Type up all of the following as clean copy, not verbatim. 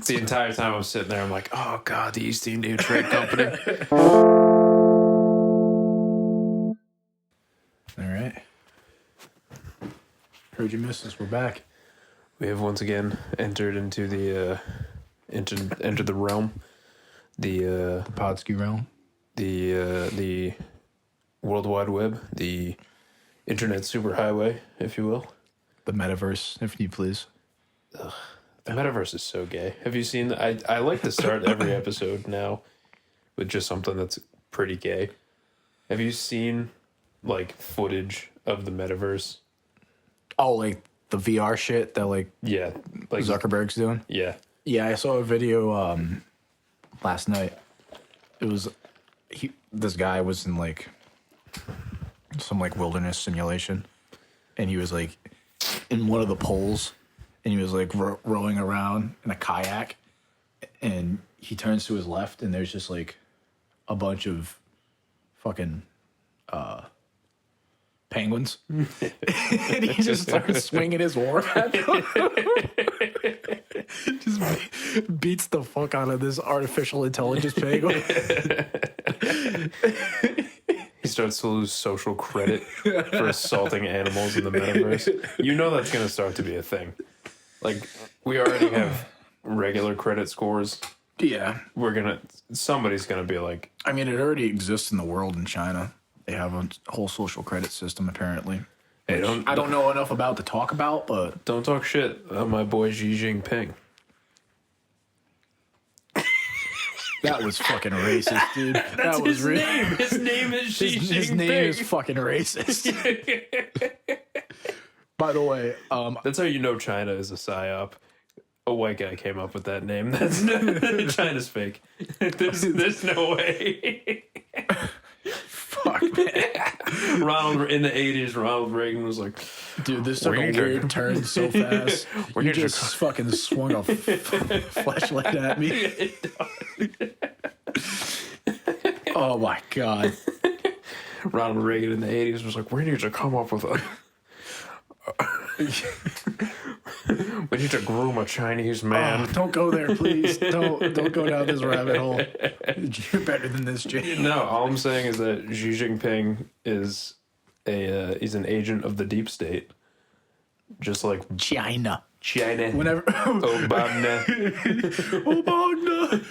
The entire time I'm sitting there, I'm like, oh God, the East India Trade Company. All right. Heard you missed us. We're back. We have once again entered into the entered the realm, the podski realm, the World Wide Web, the internet superhighway, if you will. the metaverse, if you please. Ugh. The metaverse is so gay. Have you seen? I like to start every episode now with just something that's pretty gay. Have you seen like footage of the metaverse? Oh, like the VR shit that like Zuckerberg's doing? Yeah. Yeah, I saw a video last night. It was this guy was in like some like wilderness simulation, and he was like in one of the poles, and he was like rowing around in a kayak, and he turns to his left, and there's just like a bunch of fucking penguins, and he just starts swinging his oar at them. Just beats the fuck out of this artificial intelligence penguin. He starts to lose social credit for assaulting animals in the metaverse. You know that's going to start to be a thing. Like, we already have regular credit scores. Yeah. Somebody's going to be like... I mean, it already exists in the world in China. They have a whole social credit system, apparently. Hey, I don't know enough about to talk about, but... Don't talk shit on my boy Xi Jinping. That was fucking racist, dude. That's his name. His name is Xi Jinping. His name is fucking racist. By the way, that's how you know China is a psyop. A white guy came up with that name. That's China's fake. There's no way. Fuck, man. In the 80s, Ronald Reagan was like, dude, this took a weird turn so fast. You just fucking swung a flashlight at me. Oh my God. Ronald Reagan in the 80s was like, we need to come up with a... we need to groom a Chinese man. Oh, don't go there, please. Don't go down this rabbit hole. You're better than this, Jay. No, all I'm saying is that Xi Jinping is he's an agent of the deep state, just like China. Whenever Obama,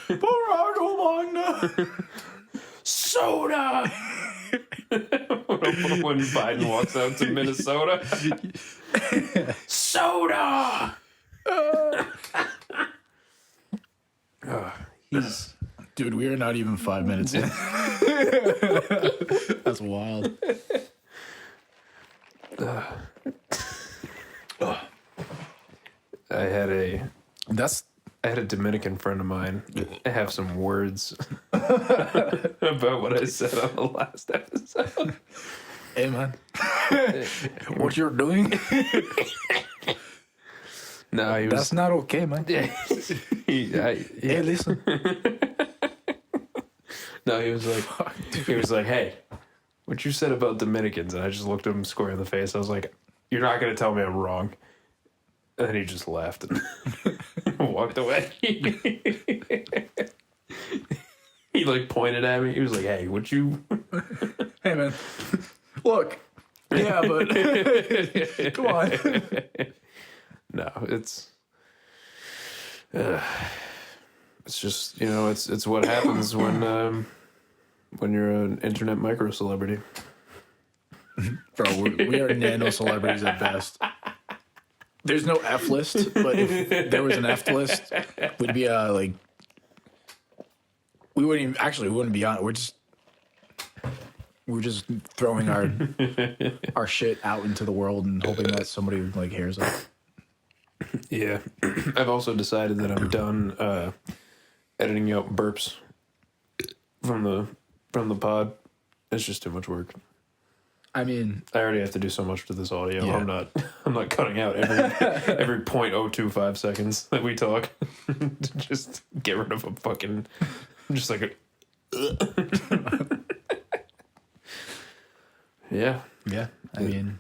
Barack Obama, soda. When Biden walks out to Minnesota, soda. Dude, we are not even 5 minutes in. That's wild. I had a Dominican friend of mine have some words about what I said on the last episode. Hey, man. What you're doing? No, that's not okay, man. Hey, listen. No, he was like, hey, what you said about Dominicans, and I just looked him square in the face. I was like, you're not gonna tell me I'm wrong. And then he just laughed and walked away. He like pointed at me. He was like, hey, would you... Hey, man. Look. Yeah, but... Come on. No, it's just, it's what happens when you're an internet micro celebrity. Bro, we are nano celebrities at best. There's no F list, but if there was an F list, we'd be like, we wouldn't be on it. We're just throwing our shit out into the world and hoping that somebody like hears it. Yeah, I've also decided that I'm done editing out burps from the pod. It's just too much work. I mean, I already have to do so much to this audio. Yeah. I'm not cutting out every 0.025 seconds that we talk to just get rid of a fucking just like a yeah. I mean,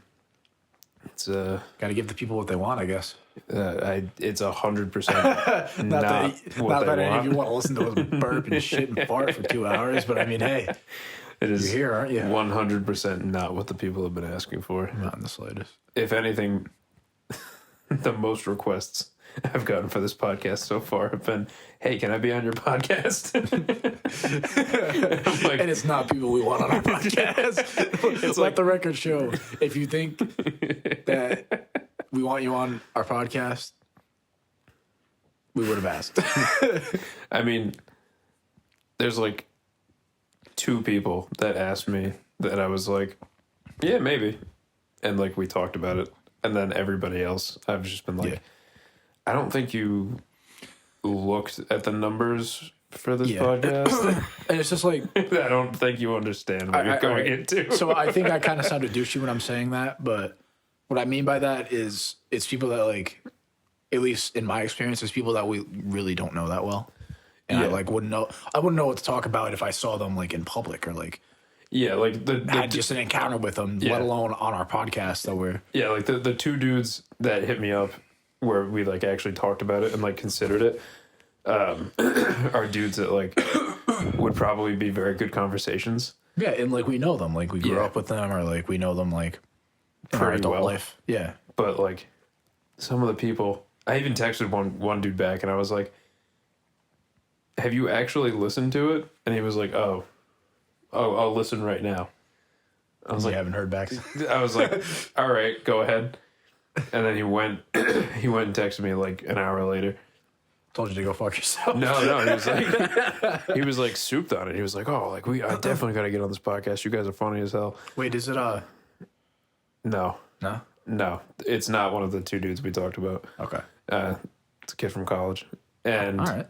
it's got to give the people what they want, I guess. It's 100% Not not what that they any of you want. want to listen to us burp and shit and fart for 2 hours, but I mean, hey, It is you're here, aren't you? 100% not what the people have been asking for. Not in the slightest. If anything, the most requests I've gotten for this podcast so far have been, "Hey, can I be on your podcast?" I'm like, And it's not people we want on our podcast. Let like- the record show. If you think that we want you on our podcast, we would have asked. I mean, there's like 2 people that asked me that I was like, yeah, maybe. And like we talked about it. And then everybody else, I've just been like, Yeah. I don't think you looked at the numbers for this Yeah. podcast. And it's just like, I don't think you understand what you're going into. So I think I kind of sounded douchey when I'm saying that, but what I mean by that is it's people that like, at least in my experience, it's people that we really don't know that well. And I Yeah. like wouldn't know what to talk about if I saw them like in public or like Yeah, like had just an encounter with them, Yeah. let alone on our podcast that we're yeah, like the 2 dudes that hit me up where we like actually talked about it and like considered it are dudes that like would probably be very good conversations. yeah, and like we know them, like we grew Yeah. up with them, or like we know them like in our Pretty adult well. life. Yeah, But like some of the people, I even texted one dude back and I was like, "Have you actually listened to it?" And he was like, "Oh, I'll listen right now." I was you like, haven't heard back. I was like, "All right, go ahead." And then he went and texted me like an hour later. Told you to go fuck yourself. No, he was like souped on it. He was like, "Oh, like I definitely got to get on this podcast. You guys are funny as hell." Wait, is it No, no? it's not one of the 2 dudes we talked about. Okay. It's a kid from college, and All right.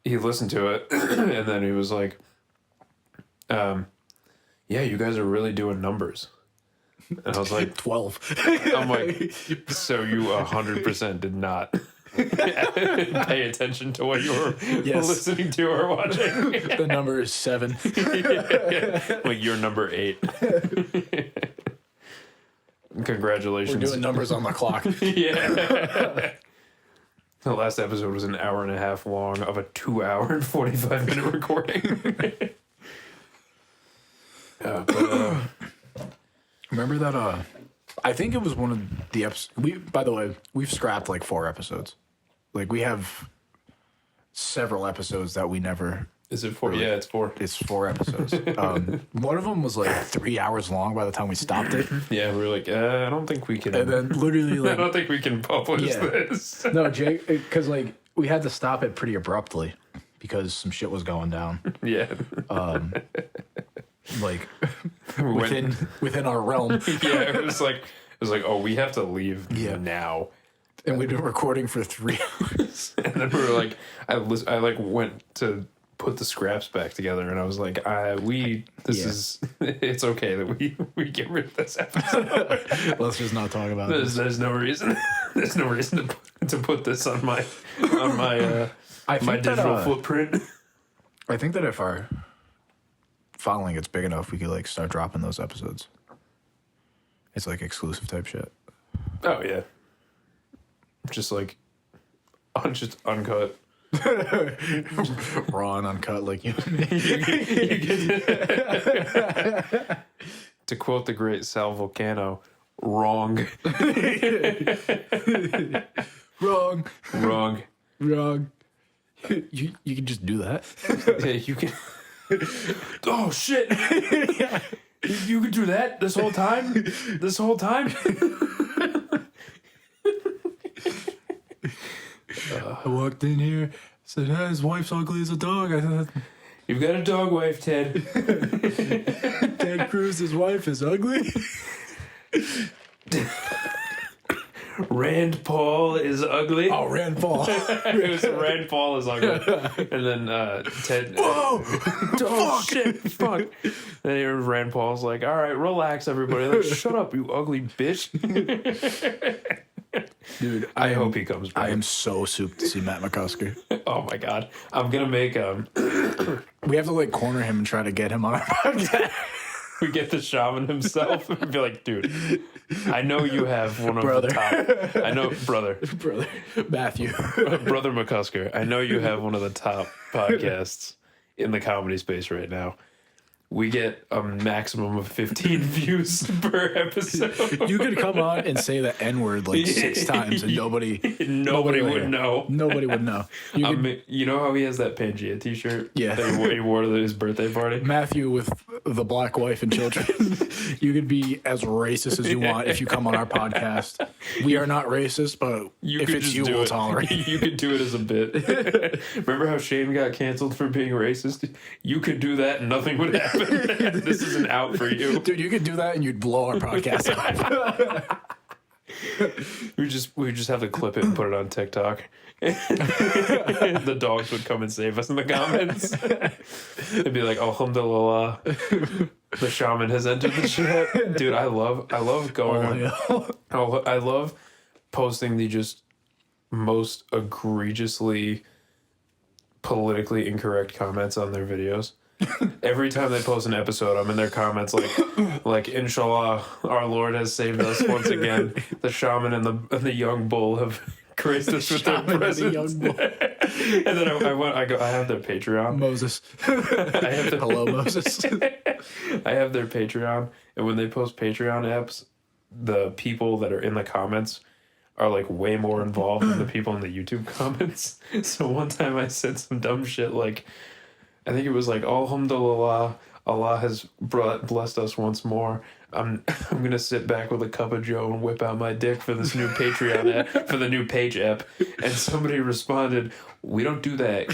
he listened to it, and then he was like, "Yeah, you guys are really doing numbers." And I was like, 12. I'm like, so you 100% did not pay attention to what you were Yes. listening to or watching. The number is 7. Like you're number 8. Congratulations. We're doing numbers on the clock. Yeah. The last episode was an hour and a half long of a 2-hour and 45-minute recording. Remember that? I think it was one of the episodes. By the way, we've scrapped like 4 episodes. Like we have several episodes that we never. Is it 4? Yeah, it's 4. It's 4 episodes. One of them was like 3 hours long by the time we stopped it, Yeah, we were like, I don't think we can. and then literally I like don't think we can publish Yeah. this. no, Jake, because like we had to stop it pretty abruptly because some shit was going down. Yeah. Like When- within our realm, Yeah, it was like, oh, we have to leave Yeah. now. and we'd been recording for 3 hours. And then we were like, I like went to put the scraps back together, and I was like, it's okay that we get rid of this episode. Let's just not talk about this. There's no reason. There's no reason to put this on my I my think that, digital footprint. I think that if our following gets big enough, we could like start dropping those episodes. It's like exclusive type shit. Oh yeah, just like just uncut. Raw and uncut, like you. To quote the great Sal Vulcano, wrong, Wrong. wrong. Wrong. You can just do that. Yeah, you can. Oh shit! You could do that this whole time. This whole time. I walked in here, said, hey, his wife's ugly as a dog. I thought, You've got a dog wife, Ted. Ted Cruz's wife is ugly. Rand Paul is ugly. Oh, Rand Paul. It was Rand Paul is ugly. And then Ted. Whoa! Oh shit! Fuck. Then here Rand Paul's like, "All right, relax, everybody. Like, shut up, you ugly bitch." Dude, I hope he comes back. I am so souped to see Matt McCusker. Oh my god, I'm gonna make We have to like corner him and try to get him on our podcast. we get the shaman himself and be like, dude, I know you have one of Brother. the top. I know, brother Matthew. brother McCusker. I know you have one of the top podcasts in the comedy space right now. We get a maximum of 15 views per episode. You could come on and say the N-word like 6 times and nobody would know. Nobody would know. You know how he has that Pangea t-shirt? Yeah. That he wore to his birthday party? Matthew with the black wife and children. You could be as racist as you want if you come on our podcast. We are not racist, but if it's you, we'll tolerate it. You could do it as a bit. Remember how Shane got canceled for being racist? You could do that and nothing would happen. This is an out for you. Dude, you could do that and you'd blow our podcast up. We just have to clip it and put it on TikTok. The dogs would come and save us in the comments. They'd be like, alhamdulillah, the shaman has entered the chat. Dude, I love going on. I love posting the just most egregiously politically incorrect comments on their videos. Every time they post an episode, I'm in their comments like Inshallah, our Lord has saved us once again. The shaman and the young bull have graced us with their presence. And then I have their Patreon. Moses. Hello, Moses. I have their Patreon, and when they post Patreon apps, the people that are in the comments are like way more involved than the people in the YouTube comments. So one time I said some dumb shit like, I think it was like, alhamdulillah, Allah has blessed us once more. I'm gonna sit back with a cup of Joe and whip out my dick for this new Patreon app, for the new page app. And somebody responded, we don't do that.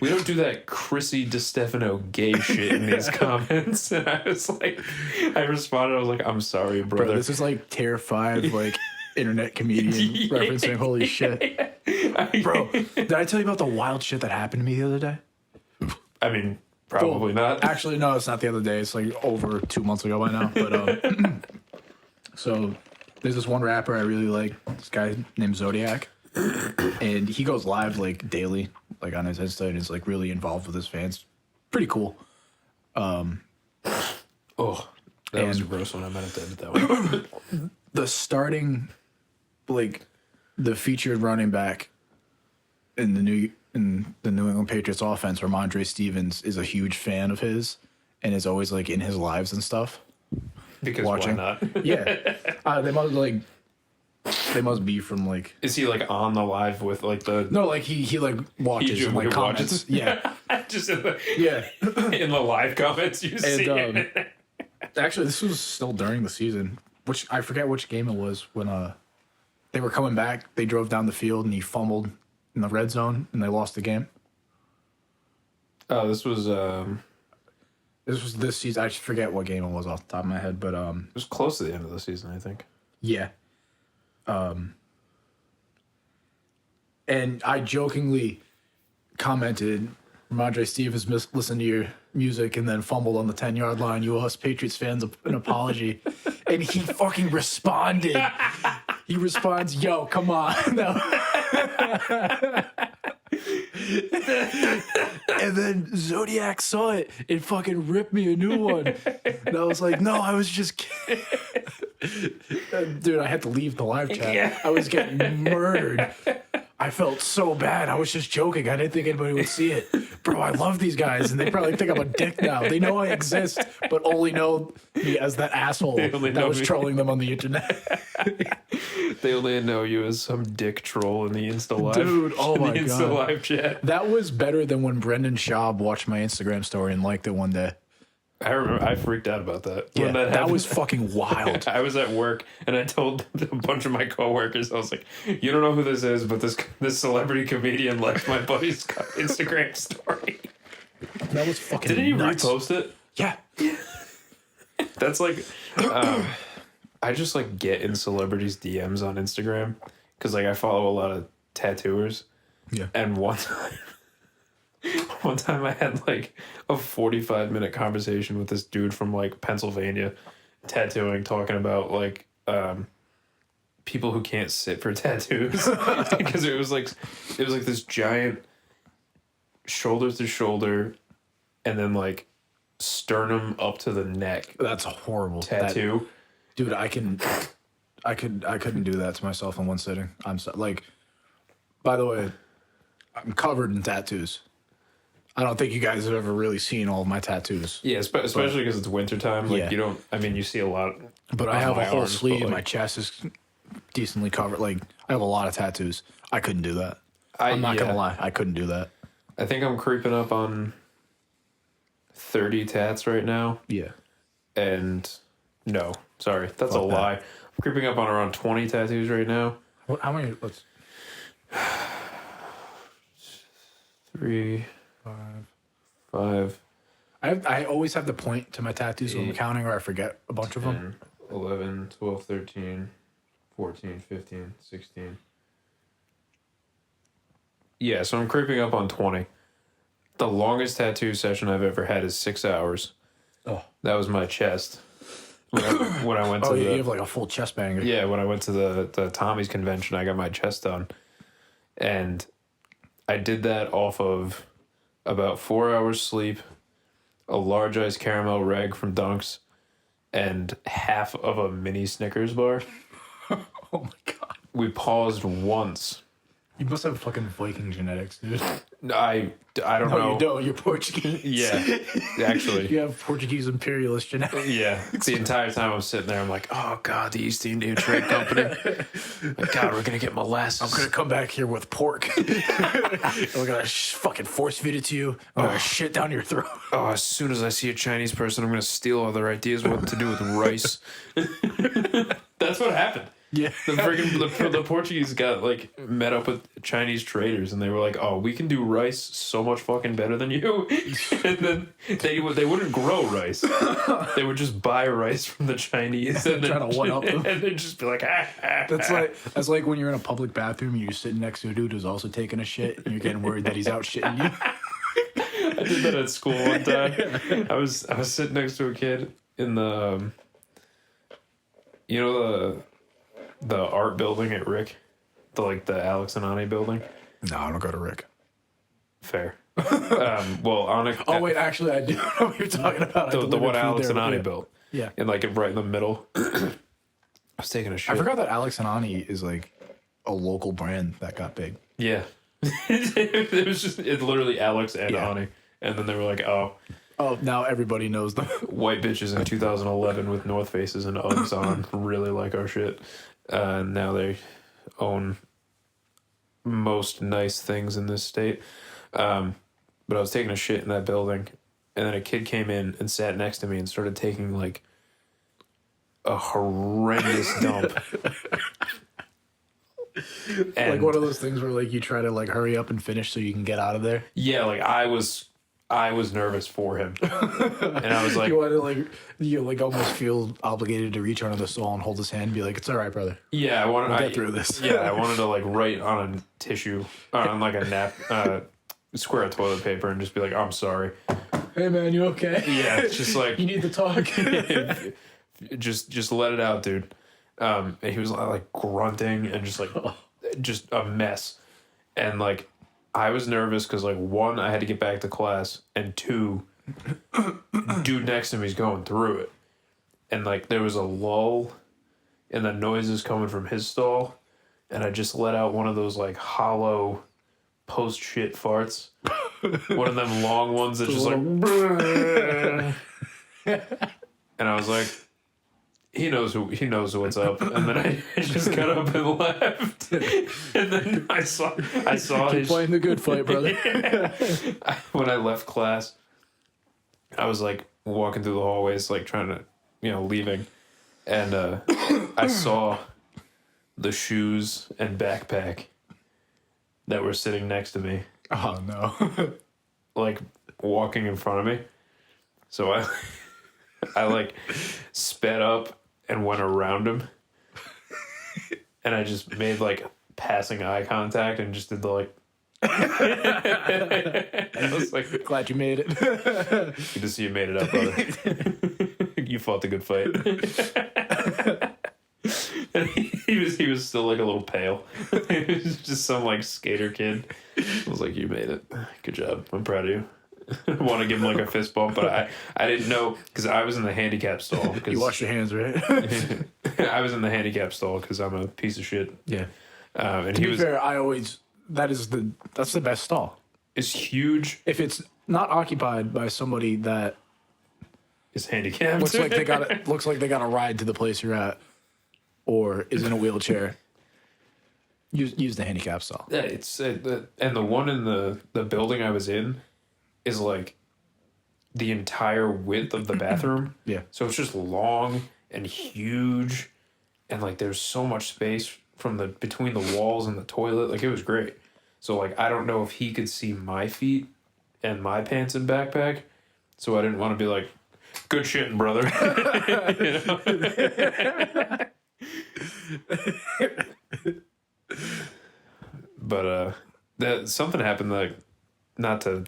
We don't do that Chrissy DiStefano gay shit in these comments. And I responded, I was like, I'm sorry, brother. Bro, this is like Tier 5, like internet comedian referencing holy shit. Bro, did I tell you about the wild shit that happened to me the other day? I mean, probably not. Actually, no, it's not the other day. It's like over 2 months ago by now. But so there's this one rapper I really like, this guy named Zodiac, and he goes live like daily, like on his Insta, and is like really involved with his fans. Pretty cool. Oh, that was a gross one. I might have to edit that one. The starting, like, the featured running back in the New England Patriots offense, Ramondre Stevens, is a huge fan of his and is always like in his lives and stuff. Because watching. Why not? Yeah, they must be from like. Is he like on the live with like the? No, like he like watches and like comments. Yeah, just in the live comments you see. Actually, this was still during the season, which I forget which game it was when they were coming back. They drove down the field and he fumbled in the red zone and they lost the game. Oh, this was this season. I just forget what game it was off the top of my head, but it was close to the end of the season, I think. Yeah. And I jokingly commented, Ramondre Stevens listened to your music and then fumbled on the 10-yard line. You owe us Patriots fans an apology. And he fucking responded. He responds, yo, come on. No. And then Zodiac saw it and fucking ripped me a new one. And I was like, no, I was just kidding. Dude, I had to leave the live chat. Yeah. I was getting murdered. I felt so bad. I was just joking. I didn't think anybody would see it. Bro, I love these guys, and they probably think I'm a dick now. They know I exist, but only know me as that asshole that was trolling them on the internet. They only know you as some dick troll in the Insta Live. Dude, oh my God. Insta Live chat. That was better than when Brendan Schaub watched my Instagram story and liked it one day. I remember I freaked out about that. Yeah, that was fucking wild. I was at work and I told a bunch of my coworkers, I was like, you don't know who this is, but this celebrity comedian liked my buddy's Instagram story. That was fucking Didn't he nuts. repost it? Yeah. That's like, I just like get in celebrities' DMs on Instagram because like I follow a lot of tattooers. Yeah. And one time I had like a 45-minute conversation with this dude from like Pennsylvania tattooing, talking about like people who can't sit for tattoos because it was like this giant shoulder to shoulder and then like sternum up to the neck That's a horrible tattoo. Dude, I couldn't do that to myself in one sitting. I'm so, like, by the way, I'm covered in tattoos. I don't think you guys have ever really seen all of my tattoos. Yeah, especially because it's wintertime. Like, Yeah. you don't, I mean, you see a lot. But I have a whole arms, sleeve. but, like, My chest is decently covered. Like, I have a lot of tattoos. I couldn't do that. I'm not going to lie. I couldn't do that. I think I'm creeping up on 30 tats right now. Yeah. And no, sorry, that's Fuck a that. lie. I'm creeping up on around 20 tattoos right now. How many? Let's... 3, 5, I always have to point to my tattoos when I'm counting, or I forget a bunch of them. 10, 11, 12, 13, 14, 15, 16. Yeah, so I'm creeping up on 20. The longest tattoo session I've ever had is 6 hours. Oh. That was my chest. When I went to Oh, yeah, the, you have like a full chest banger. yeah, when I went to the Tommy's convention, I got my chest done. And I did that off of about 4 hours sleep, a large iced caramel reg from Dunks, and half of a mini Snickers bar. Oh my God. We paused once. You must have fucking Viking genetics, dude. I don't No, know. you don't. You're Portuguese. Yeah, actually. You have Portuguese imperialist genetics. Yeah. The entire time I'm sitting there, I'm like, oh, God, the East India Trade Company. Like, God, we're going to get molasses. I'm gonna come back here with pork. We're gonna fucking force feed it to you. I'm gonna shit down your throat. Oh, as soon as I see a Chinese person, I'm going to steal all their ideas what to do with rice. That's what happened. Yeah. The friggin' the Portuguese got like met up with Chinese traders, and they were like, "Oh, we can do rice so much fucking better than you." And then they wouldn't grow rice; they would just buy rice from the Chinese and then Try to one up them. and then just be like, That's like when you're in a public bathroom and you're sitting next to a dude who's also taking a shit and you're getting worried that he's out shitting you. I did that at school one time. I was sitting next to a kid in the, the art building at Rick, the Alex and Ani building. No, I don't go to Rick. Fair. Well, on a, Oh wait, actually, I do know what you're talking about. I the delivered one food Alex there, and Ani yeah. built. Yeah. And like right in the middle. I was taking a shit. I forgot that Alex and Ani is like a local brand that got big. Yeah. It was just literally Alex and Yeah. Ani, and then they were like, "Oh, Oh, now everybody knows them. white bitches in 2011 with North Faces and Uggs on really like our shit." Now they own most nice things in this state. But I was taking a shit in that building, and then a kid came in and sat next to me and started taking like a horrendous dump. And Like one of those things where like you try to like hurry up and finish so you can get out of there. yeah, like I was nervous for him, and I was like, You want to like you like almost feel obligated to reach under the stall and hold his hand and be like, "It's all right, brother. yeah, I wanted We'll to get through this." Yeah, I wanted to like write on a tissue, on like a square of toilet paper, and just be like, "I'm sorry." Hey man, you okay? Yeah, it's just like You need to talk. just let it out, dude. And he was like grunting and just a mess, and like I was nervous because like one, I had to get back to class, and two, dude next to me is going through it, and like there was a lull in the noises coming from his stall, and I just let out one of those like hollow post shit farts, one of them long ones that just like, and I was like, he knows what's up, and then I just got up and left, and then I saw Keep his playing the good fight, brother. when I left class, I was like walking through the hallways, like trying to, leaving, and I saw the shoes and backpack that were sitting next to me, Oh no. like walking in front of me. So I like sped up and went around him, and I just made like passing eye contact and just did the like. I was like, Glad you made it. "Good to see you made it up, brother. You fought the good fight." And he was still like a little pale. He was just some like skater kid. I was like, "You made it. Good job. I'm proud of you." want to give him like a fist bump, but I didn't know because I was in the handicap stall. You wash your hands, right? I was in the handicap stall because I'm a piece of shit. Yeah. And To he be was. fair, that's the best stall. It's huge. If it's not occupied by somebody that It's handicapped. looks like they got a ride to the place you're at, or is in a wheelchair, use the handicap stall. Yeah, it's and the one in the building I was in is like the entire width of the bathroom. Yeah. So it's just long and huge, and like there's so much space from between the walls and the toilet. Like it was great. So like I don't know if he could see my feet and my pants and backpack, so I didn't want to be like, good shitting, brother. But that something happened, like, not to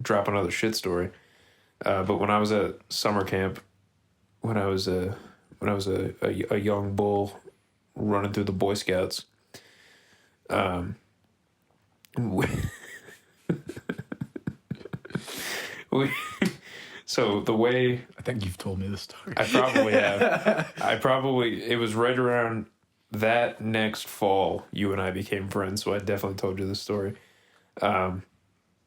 drop another shit story, but when I was at summer camp, when I was a young bull running through the Boy Scouts, we, so the way I think you've told me this story. I probably have. It was right around that next fall you and I became friends, so I definitely told you this story. But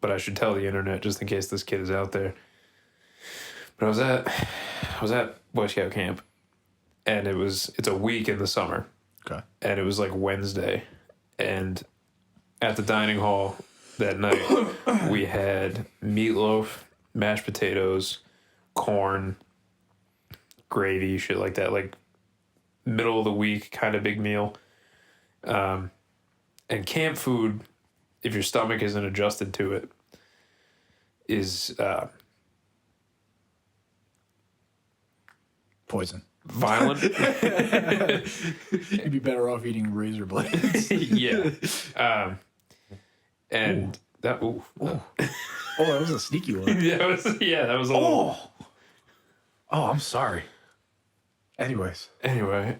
I should tell the internet just in case this kid is out there. But I was at Boy Scout camp, and it's a week in the summer. Okay. And it was like Wednesday, and at the dining hall that night we had meatloaf, mashed potatoes, corn, gravy, shit like that, like middle of the week kind of big meal. And camp food, if your stomach isn't adjusted to it, is Poison. violent. You'd be better off eating razor blades. Yeah. And Ooh. that Oh, that was a sneaky one. that was a little. Oh, I'm sorry. Anyways. Anyway,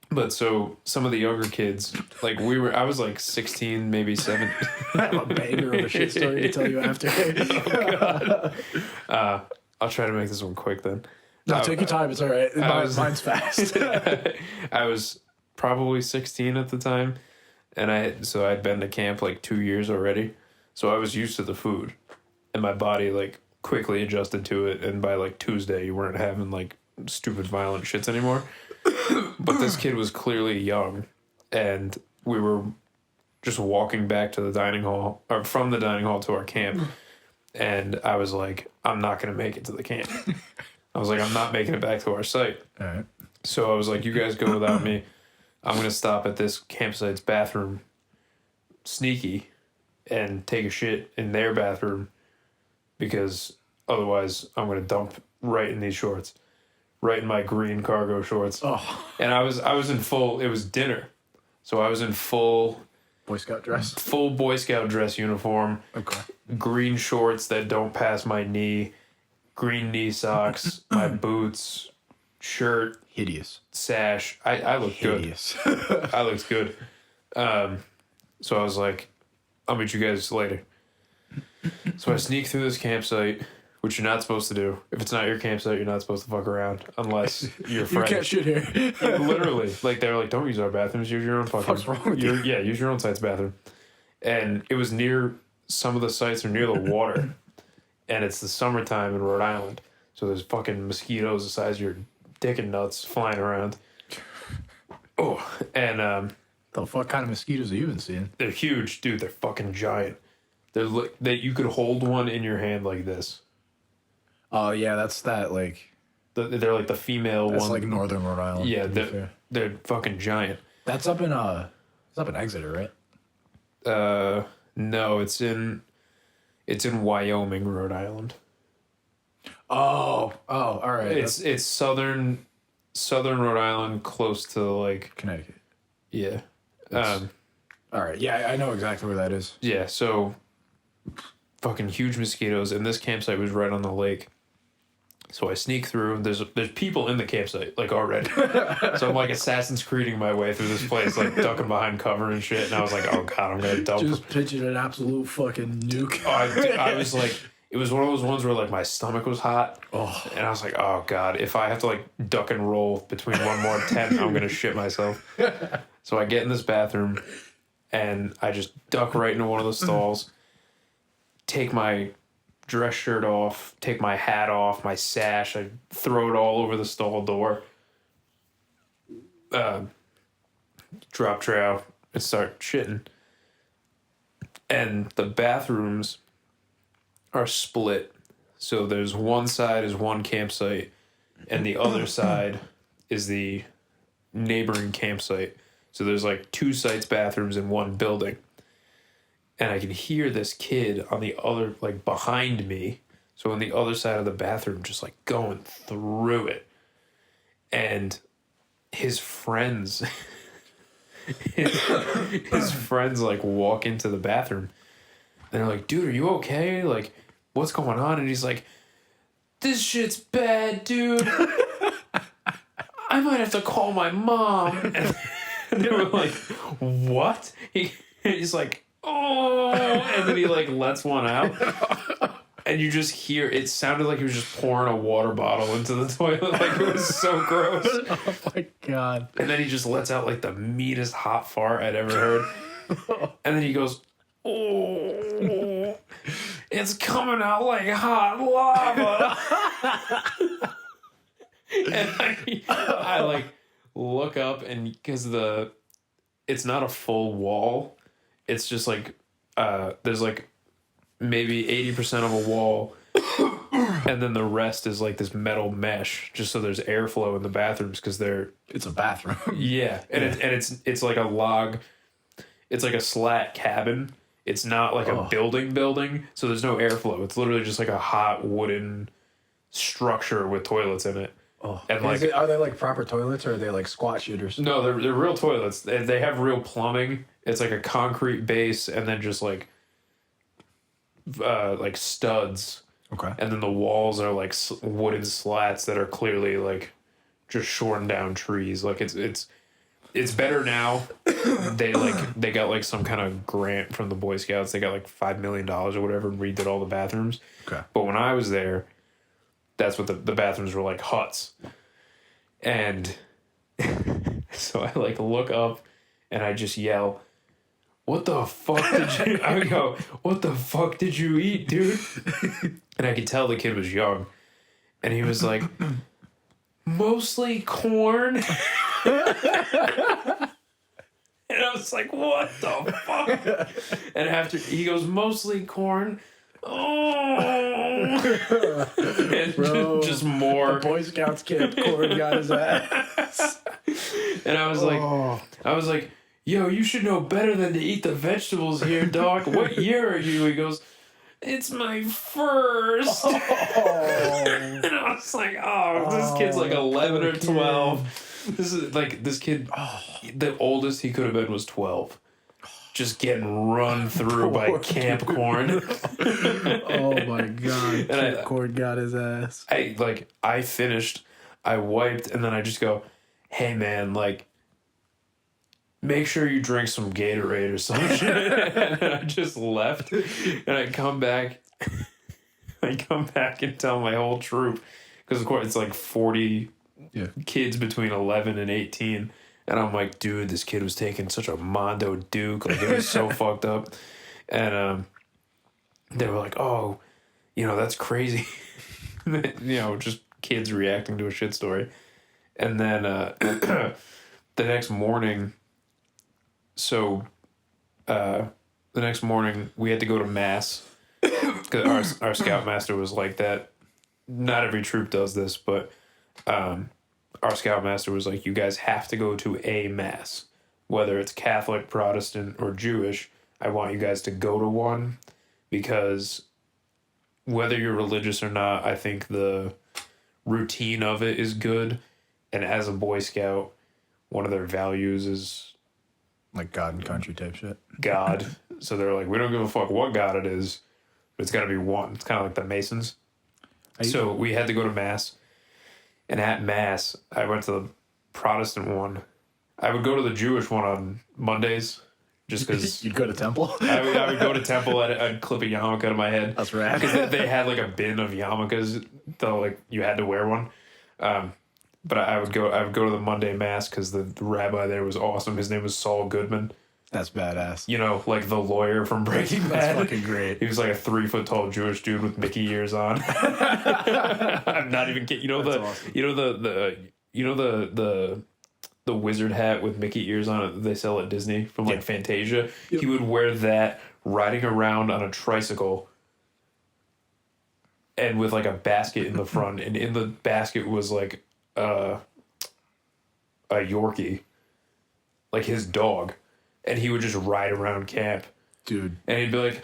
but so some of the younger kids, like I was like 16, maybe 7. I have a banger of a shit story to tell you after. Oh, God. I'll try to make this one quick then. No, take your time. It's all right. Mine's fast. I was probably 16 at the time, and I'd been to camp like 2 years already, so I was used to the food, and my body like quickly adjusted to it. And by like Tuesday, you weren't having like stupid violent shits anymore. But this kid was clearly young, and we were just walking back to the dining hall, or from the dining hall to our camp, and I was like, I'm not gonna make it to the camp. I was like, I'm not making it back to our site. All right. So I was like, you guys go without me. I'm going to stop at this campsite's bathroom, sneaky, and take a shit in their bathroom, because otherwise I'm going to dump right in these shorts, right in my green cargo shorts. Oh. And I was in full, it was dinner. So I was in full Boy Scout dress. Full Boy Scout dress uniform. Okay. Green shorts that don't pass my knee. Green knee socks, my boots, shirt, Hideous. sash. I looked Hideous. good. I looked good. So I was like, I'll meet you guys later. So I sneak through this campsite, which you're not supposed to do. If it's not your campsite, you're not supposed to fuck around unless you're friends. You can't shit here. Literally. Like, they're like, don't use our bathrooms. Use your own fucking... What's wrong with you? Yeah, use your own site's bathroom. And it was near... Some of the sites are near the water. And it's the summertime in Rhode Island. So there's fucking mosquitoes the size of your dick and nuts flying around. Oh, and... The fuck kind of mosquitoes have you been seeing? They're huge, dude. They're fucking giant. They're that you could hold one in your hand like this. Oh, yeah, that's that, like... They're like the female That's one. like northern Rhode Island. Yeah, they're fucking giant. That's up in Exeter, right? No, it's in Wyoming, Rhode Island. Oh, all right. It's southern Rhode Island, close to like Connecticut. Yeah. All right. Yeah, I know exactly where that is. Yeah, so fucking huge mosquitoes, and this campsite was right on the lake. So I sneak through. There's people in the campsite, like, already. So I'm, like, Assassin's Creeding my way through this place, like, ducking behind cover and shit. And I was like, oh, God, I'm going to dump. Just pictured an absolute fucking nuke. Oh, I was like, it was one of those ones where, like, my stomach was hot. Oh. And I was like, oh, God, if I have to, like, duck and roll between one more tent, I'm going to shit myself. So I get in this bathroom, and I just duck right into one of the stalls, take my dress shirt off, take my hat off, my sash, I throw it all over the stall door, drop trow, and start shitting. And the bathrooms are split. So there's one side is one campsite, and the other side is the neighboring campsite. So there's like 2 sites bathrooms in one building. And I can hear this kid on the other, like, behind me. So on the other side of the bathroom, just, like, going through it. And his friends, his friends, like, walk into the bathroom. And they're like, dude, are you okay? Like, what's going on? And he's like, this shit's bad, dude. I might have to call my mom. And they were like, what? He's like, oh, and then he, like, lets one out, and you just hear, it sounded like he was just pouring a water bottle into the toilet, like, it was so gross. Oh my God. And then he just lets out, like, the meanest hot fart I'd ever heard, and then he goes, oh, it's coming out like hot lava. And I like look up, and because it's not a full wall, it's just like there's like maybe 80% of a wall, and then the rest is like this metal mesh, just so there's airflow in the bathrooms, because It's a bathroom. yeah, and it's like a log, it's like a slat cabin. It's not like a building, so there's no airflow. It's literally just like a hot wooden structure with toilets in it. Oh, and like, are they like proper toilets, or are they like squat shooters? No, they're real toilets. They have real plumbing. It's like a concrete base, and then just like studs. Okay. And then the walls are like wooden slats that are clearly like just shorn down trees. Like it's better now. They got like some kind of grant from the Boy Scouts. They got like $5 million or whatever and redid all the bathrooms. Okay. But when I was there, that's what the bathrooms were like, huts. And so I like look up and I just yell, what the fuck did you, I would go, what the fuck did you eat, dude? And I could tell the kid was young. And he was like, mostly corn. And I was like, what the fuck? And after he goes, mostly corn. Oh, and bro, just more. The Boy Scouts kid, corn got his ass. And I was like, yo, you should know better than to eat the vegetables here, dog. What year are you? He goes, it's my first. Oh. And I was like, oh, this kid's like 11 or 12. This is like, this kid, the oldest he could have been was 12. Just getting run through by camp corn. Oh my God. And camp corn got his ass. I finished, I wiped, and then I just go, hey man, like, make sure you drink some Gatorade or some shit. And then I just left. And I come back and tell my whole troop, because of course it's like 40 kids between 11 and 18. And I'm like, dude, this kid was taking such a Mondo Duke. Like, it was so fucked up. And they were like, oh, that's crazy. Just kids reacting to a shit story. And then the next morning, we had to go to mass. Because our scoutmaster was like that. Not every troop does this, but our scoutmaster was like, you guys have to go to a mass, whether it's Catholic, Protestant, or Jewish. I want you guys to go to one, because whether you're religious or not, I think the routine of it is good. And as a Boy Scout, one of their values is like God and country type shit. God. So they're like, we don't give a fuck what God it is, but it's got to be one. It's kind of like the Masons. So we had to go to Mass. And at Mass, I went to the Protestant one. I would go to the Jewish one on Mondays just because... You'd go to temple? I would go to temple, I'd clip a yarmulke out of my head. That's rad. Because they had like a bin of yarmulkes, though, like you had to wear one. But I would go to the Monday Mass because the rabbi there was awesome. His name was Saul Goodman. That's badass. You know, like the lawyer from Breaking Bad. That's fucking great. He was like a 3-foot tall Jewish dude with Mickey ears on. I'm not even kidding. You know That's awesome. The wizard hat with Mickey ears on it that they sell at Disney from like Fantasia. Yep. He would wear that riding around on a tricycle and with like a basket in the front, and in the basket was like a Yorkie, like his dog. And he would just ride around camp. Dude. And he'd be like,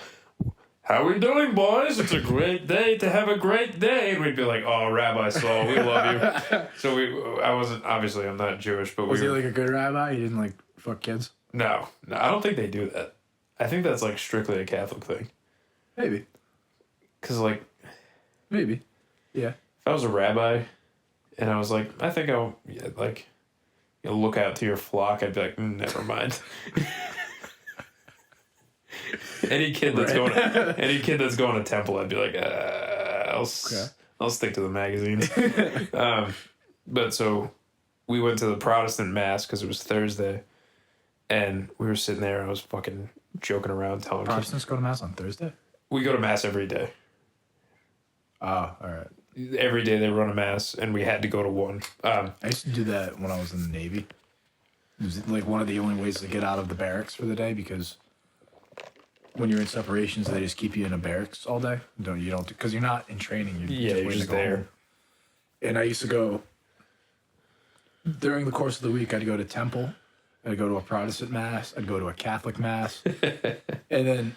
"How we doing, boys? It's a great day to have a great day." And we'd be like, "Oh, Rabbi Saul, we love you." So I'm not Jewish, but was he like a good rabbi? He didn't like fuck kids? No, I don't think they do that. I think that's like strictly a Catholic thing. Maybe. Because like... Maybe. Yeah. If I was a rabbi and I was like, I think I'll... Yeah, like... You look out to your flock, I'd be like, never mind. Any kid that's going to temple, I'd be like, I'll stick to the magazines. But so we went to the Protestant Mass because it was Thursday, and we were sitting there. I was fucking joking around, telling Protestants go to Mass on Thursday? We go to Mass every day. Oh, all right. Every day they run a Mass, and we had to go to one. I used to do that when I was in the Navy. It was like one of the only ways to get out of the barracks for the day, because when you're in separations, they just keep you in a barracks all day. Because you're not in training. You're just there. Home. And I used to go during the course of the week. I'd go to temple. I'd go to a Protestant Mass. I'd go to a Catholic Mass. And then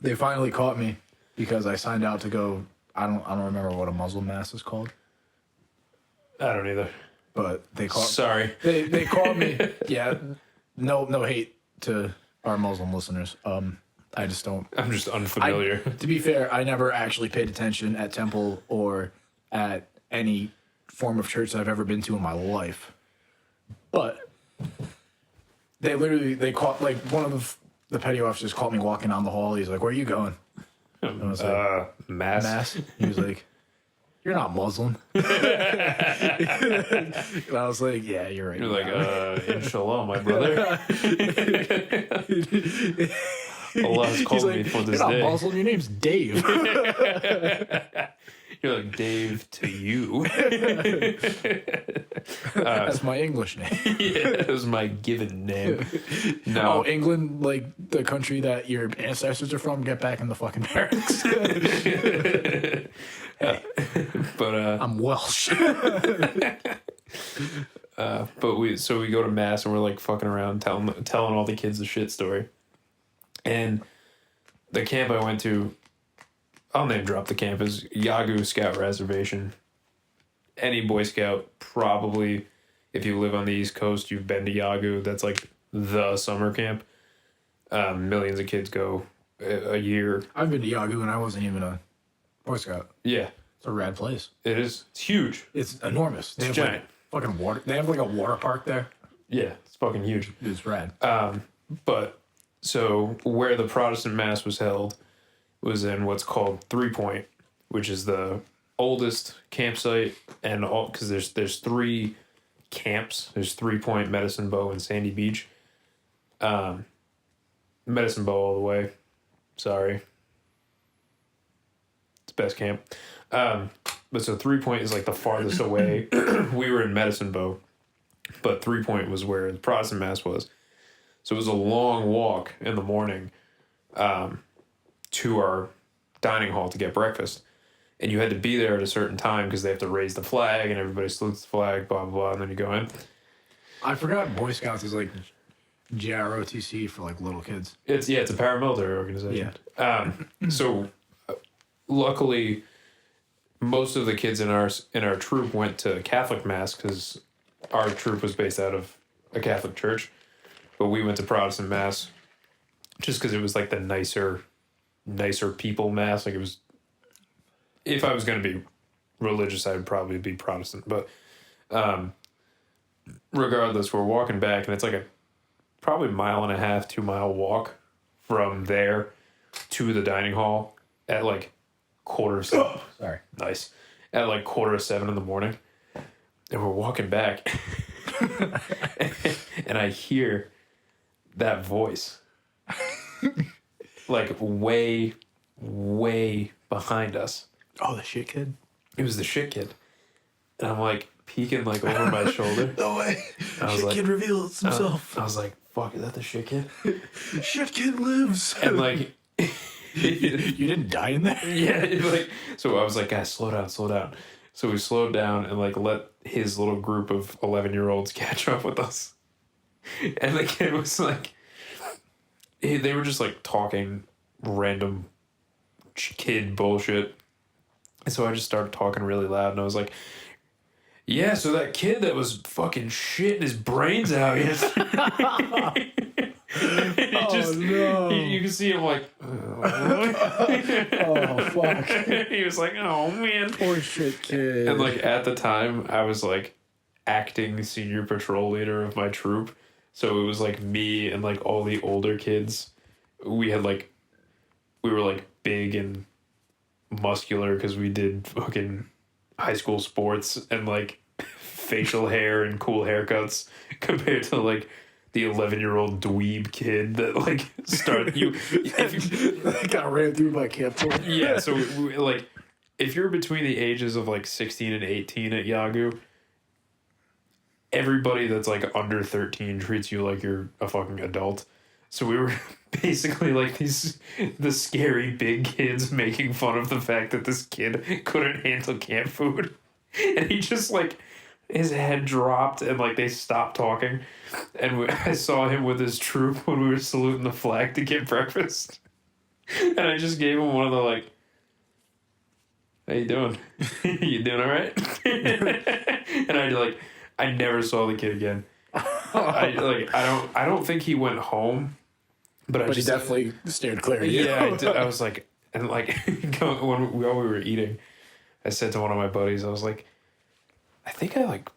they finally caught me because I signed out to go. I don't remember what a Muslim Mass is called. I don't either. But they caught. Sorry. They called me. Yeah. No hate to our Muslim listeners. I just don't. I'm just unfamiliar. To be fair, I never actually paid attention at temple or at any form of church that I've ever been to in my life. But they caught, like, one of the petty officers caught me walking down the hall. He's like, "Where are you going?" And I was like, Mass. He was like, "You're not Muslim." And I was like, "Yeah, you're right." You're like, inshallah, my brother. Allah has called me for this "You're day. not Muslim. Your name's Dave." You're like, Dave to you. That's my English name. Yeah, that was my given name. No. Oh, England, like the country that your ancestors are from, get back in the fucking barracks. But I'm Welsh. But we go to Mass and we're like fucking around telling all the kids the shit story. And the camp I went to, I'll name drop the camp, is Yagu Scout Reservation. Any Boy Scout, probably, if you live on the East Coast, you've been to Yagu. That's like the summer camp. Millions of kids go a year. I've been to Yagu and I wasn't even a Boy Scout. Yeah. It's a rad place. It is. It's huge. It's enormous. They It's have giant. Like fucking water. They have like a water park there. Yeah, it's fucking huge. It's rad. But so where the Protestant Mass was held was in what's called 3 Point, which is the oldest campsite, and all because there's 3 camps. There's 3 Point, Medicine Bow, and Sandy Beach. Medicine Bow all the way. Sorry, it's best camp. But so 3 Point is like the farthest away. We were in Medicine Bow, but 3 Point was where the Protestant Mass was. So it was a long walk in the morning to our dining hall to get breakfast. And you had to be there at a certain time because they have to raise the flag and everybody salutes the flag, blah, blah, blah, and then you go in. I forgot Boy Scouts is like JROTC for like little kids. It's a paramilitary organization. Yeah. So luckily, most of the kids in our troop went to Catholic Mass because our troop was based out of a Catholic church. But we went to Protestant Mass just because it was like the nicer people Mass. Like it if I was going to be religious, I would probably be Protestant. But regardless, we're walking back, and it's like a probably 1.5 2-mile walk from there to the dining hall at like 6:45. Sorry. Nice. At like 6:45 in the morning. And we're walking back. And I hear that voice. Like way, way behind us. Oh, the shit kid? It was the shit kid. And I'm like peeking like over my shoulder. No way. I was Shit like, kid reveals himself. I was like, fuck, is that the shit kid? Shit kid lives. And like You didn't die in there? yeah, like so I was like, guys, slow down. So we slowed down and like let his little group of 11-year-olds catch up with us. And the kid was like, they were just like talking random kid bullshit. And so I just started talking really loud, and I was like, yeah, so that kid that was fucking shitting his brains out yesterday. No. You can see him like, Oh, fuck. he was like, oh man. Poor shit kid. And like at the time, I was like acting senior patrol leader of my troop. So it was like me and like all the older kids. We were like big and muscular because we did fucking high school sports and like facial hair and cool haircuts compared to like the 11-year-old dweeb kid that like started you. Got ran through by Camp Ford. Yeah, so like if you're between the ages of like 16 and 18 at Yagoo, everybody that's like under 13 treats you like you're a fucking adult. So we were basically like the scary big kids making fun of the fact that this kid couldn't handle camp food. And he just like, his head dropped and like they stopped talking. And I saw him with his troop when we were saluting the flag to get breakfast. And I just gave him one of the like, how you doing? You doing all right? And I never saw the kid again. I don't think he went home, but He definitely steered clear of you. yeah, I was like, and like while we were eating, I said to one of my buddies, I was like, I think I like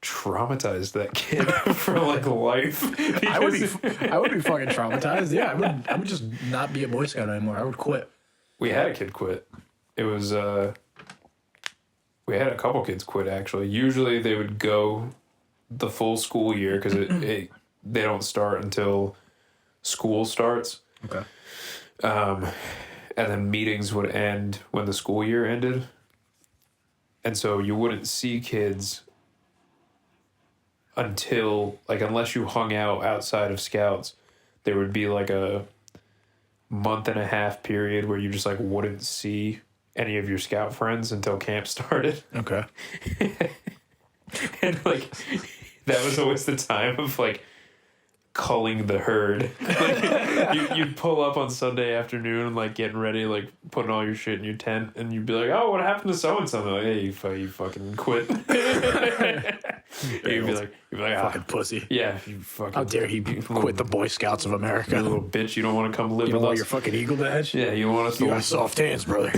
traumatized that kid for like life. I would be fucking traumatized. Yeah, I would just not be a Boy Scout anymore. I would quit. We had a kid quit. It was we had a couple kids quit actually. Usually they would go the full school year because they don't start until school starts. Okay. And then meetings would end when the school year ended. And so you wouldn't see kids until, like, unless you hung out outside of Scouts, there would be like a 1.5-month period where you just like wouldn't see any of your Scout friends until camp started. Okay. And like that was always the time of like culling the herd. Like, you'd pull up on Sunday afternoon, like getting ready, like putting all your shit in your tent, and you'd be like, "Oh, what happened to so and so?" Like, "Hey, you fucking quit." You'd be like, Fucking pussy. "Yeah, you fucking." How dare he quit the Boy Scouts of America? You little bitch! You don't want to come live You with don't want us? your fucking Eagle badge? Yeah, you want us to. You got soft hands, brother.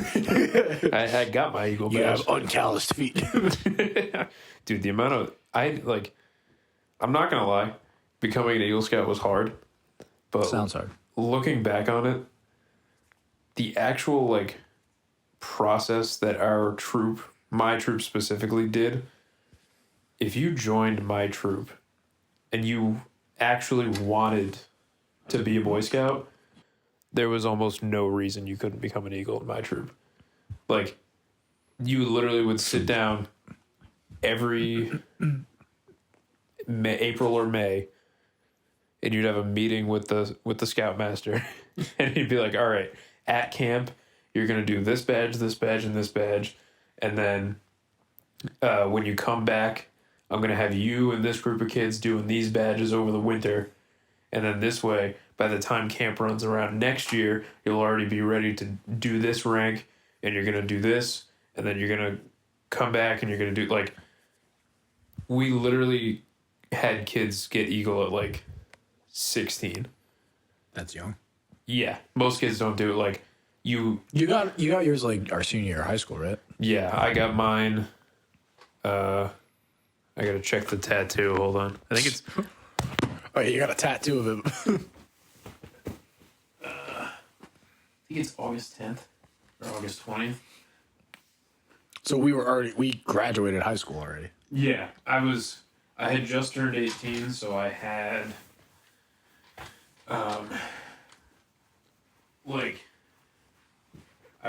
I got my Eagle You badge. have uncalloused feet. Dude, the amount of I'm not gonna lie, becoming an Eagle Scout was hard, but Sounds hard. looking back on it, the actual like process that our troop, my troop specifically, did. If you joined my troop and you actually wanted to be a Boy Scout, there was almost no reason you couldn't become an Eagle in my troop. Like, you literally would sit down every April or May, and you'd have a meeting with the Scoutmaster, and he'd be like, "All right, at camp, you're gonna do this badge, and this badge, and then when you come back, I'm gonna have you and this group of kids doing these badges over the winter, and then this way, by the time camp runs around next year, you'll already be ready to do this rank, and you're gonna do this, and then you're gonna come back and you're gonna do like." We literally had kids get Eagle at like 16. That's young. Yeah, most kids don't do it. Like You got yours like our senior year of high school, right? Yeah, I got mine. I gotta check the tattoo. Hold on. I think it's. Oh, you got a tattoo of him. I think it's August 10th or August 20th. So we graduated high school already. Yeah, I had just turned 18, so I had, I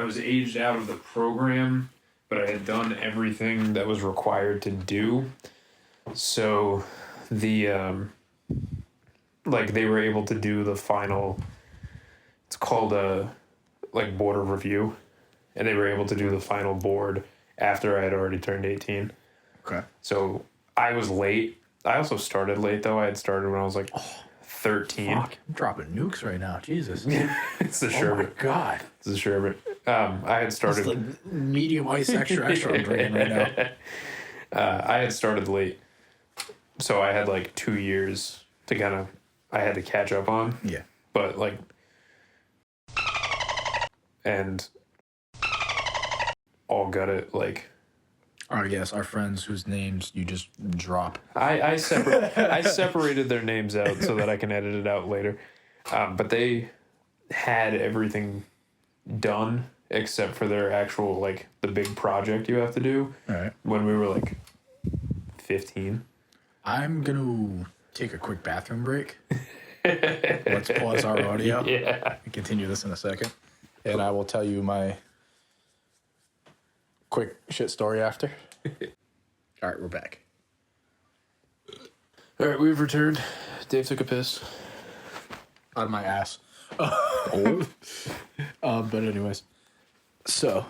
was aged out of the program, but I had done everything that was required to do. So the, they were able to do the final, it's called board of review, and they were able to do the final board after I had already turned 18. Okay. So I was late. I also started late, though. I had started when I was 13. Fuck, I'm dropping nukes right now. Jesus. It's the Oh sherbet. my god. It's the sherbet. I had started. It's like medium ice extra I'm drinking right now. I had started late, so I had 2 years to I had to catch up on. Yeah. But and all got it Yes, our friends whose names you just drop. I separated their names out so that I can edit it out later. But they had everything done except for their actual the big project you have to do. All right. When we were 15. I'm gonna take a quick bathroom break. Let's pause our audio. Yeah. And continue this in a second. And I will tell you my quick shit story after. All right, we're back. All right, we've returned. Dave took a piss. Out of my ass. Oh. But anyways. So.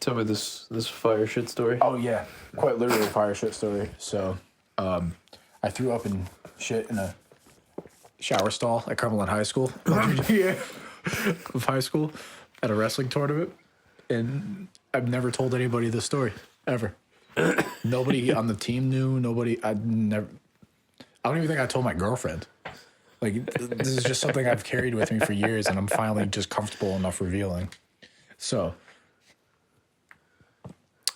Tell me this fire shit story. Oh, yeah. Quite literally a fire shit story. So, I threw up and shit in a shower stall at Cumberland High School. Yeah. Of high school at a wrestling tournament. And I've never told anybody this story. Ever. Nobody on the team knew. I don't even think I told my girlfriend. This is just something I've carried with me for years, and I'm finally just comfortable enough revealing. So,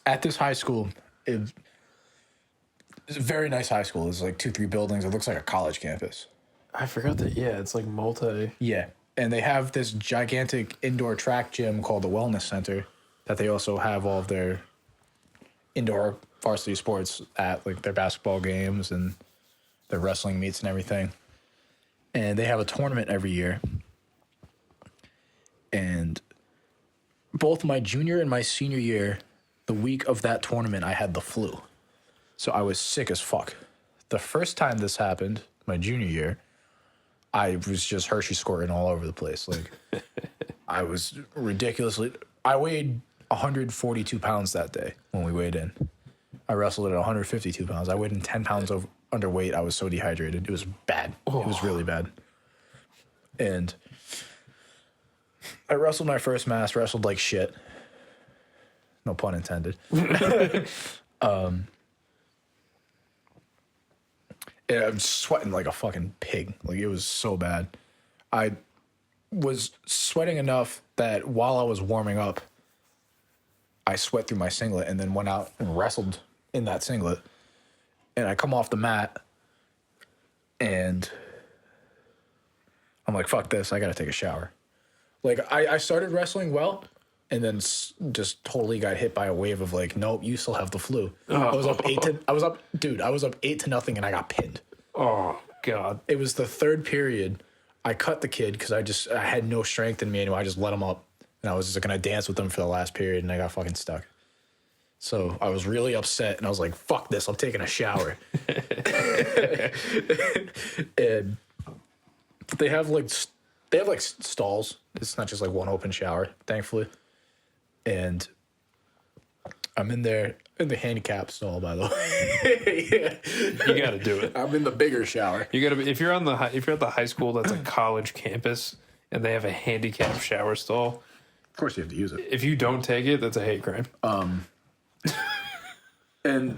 at this high school, it's a very nice high school. It's 2-3 buildings. It looks like a college campus. I forgot that. Yeah, it's multi. Yeah. And they have this gigantic indoor track gym called the Wellness Center that they also have all of their indoor varsity sports at, their basketball games and their wrestling meets and everything. And they have a tournament every year. And both my junior and my senior year, the week of that tournament, I had the flu. So I was sick as fuck. The first time this happened, my junior year, I was just Hershey squirting all over the place. I was ridiculously... I weighed 142 pounds that day when we weighed in. I wrestled at 152 pounds. I weighed in 10 pounds underweight. I was so dehydrated. It was bad. Oh. It was really bad. And I wrestled my first match, wrestled like shit. No pun intended. And I'm sweating like a fucking pig. It was so bad. I was sweating enough that while I was warming up, I sweat through my singlet and then went out and wrestled in that singlet. And I come off the mat and I'm like, fuck this. I got to take a shower. I started wrestling well and then just totally got hit by a wave of nope, you still have the flu. Oh. I was up 8-0 and I got pinned. Oh God. It was the third period. I cut the kid because I had no strength in me anymore. I just let him up and I was just going to dance with him for the last period and I got fucking stuck. So I was really upset and I was like, fuck this. I'm taking a shower. And they have stalls. It's not just one open shower, thankfully. And I'm in there in the handicap stall, by the way. Yeah. You got to do it. I'm in the bigger shower. You got to be if you're at the high school that's a college campus and they have a handicap shower stall. Of course, you have to use it. If you don't take it, that's a hate crime. And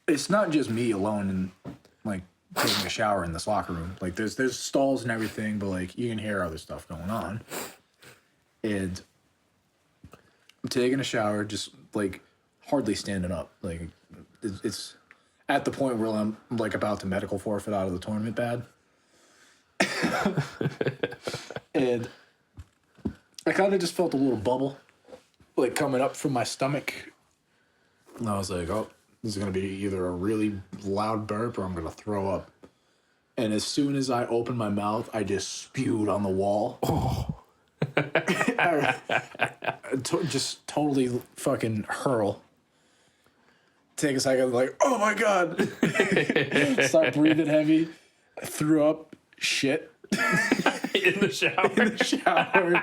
it's not just me alone in taking a shower in this locker room. Like there's stalls and everything, but like you can hear other stuff going on. And I'm taking a shower, just like hardly standing up. Like it's at the point where I'm like about to medical forfeit out of the tournament bad. And I kind of just felt a little bubble like coming up from my stomach. And I was like, oh, this is going to be either a really loud burp or I'm going to throw up. And as soon as I opened my mouth, I just spewed on the wall. Oh. Just totally fucking hurl. Take a second, like, oh my God. Start breathing heavy. I threw up shit. In the shower. In the shower.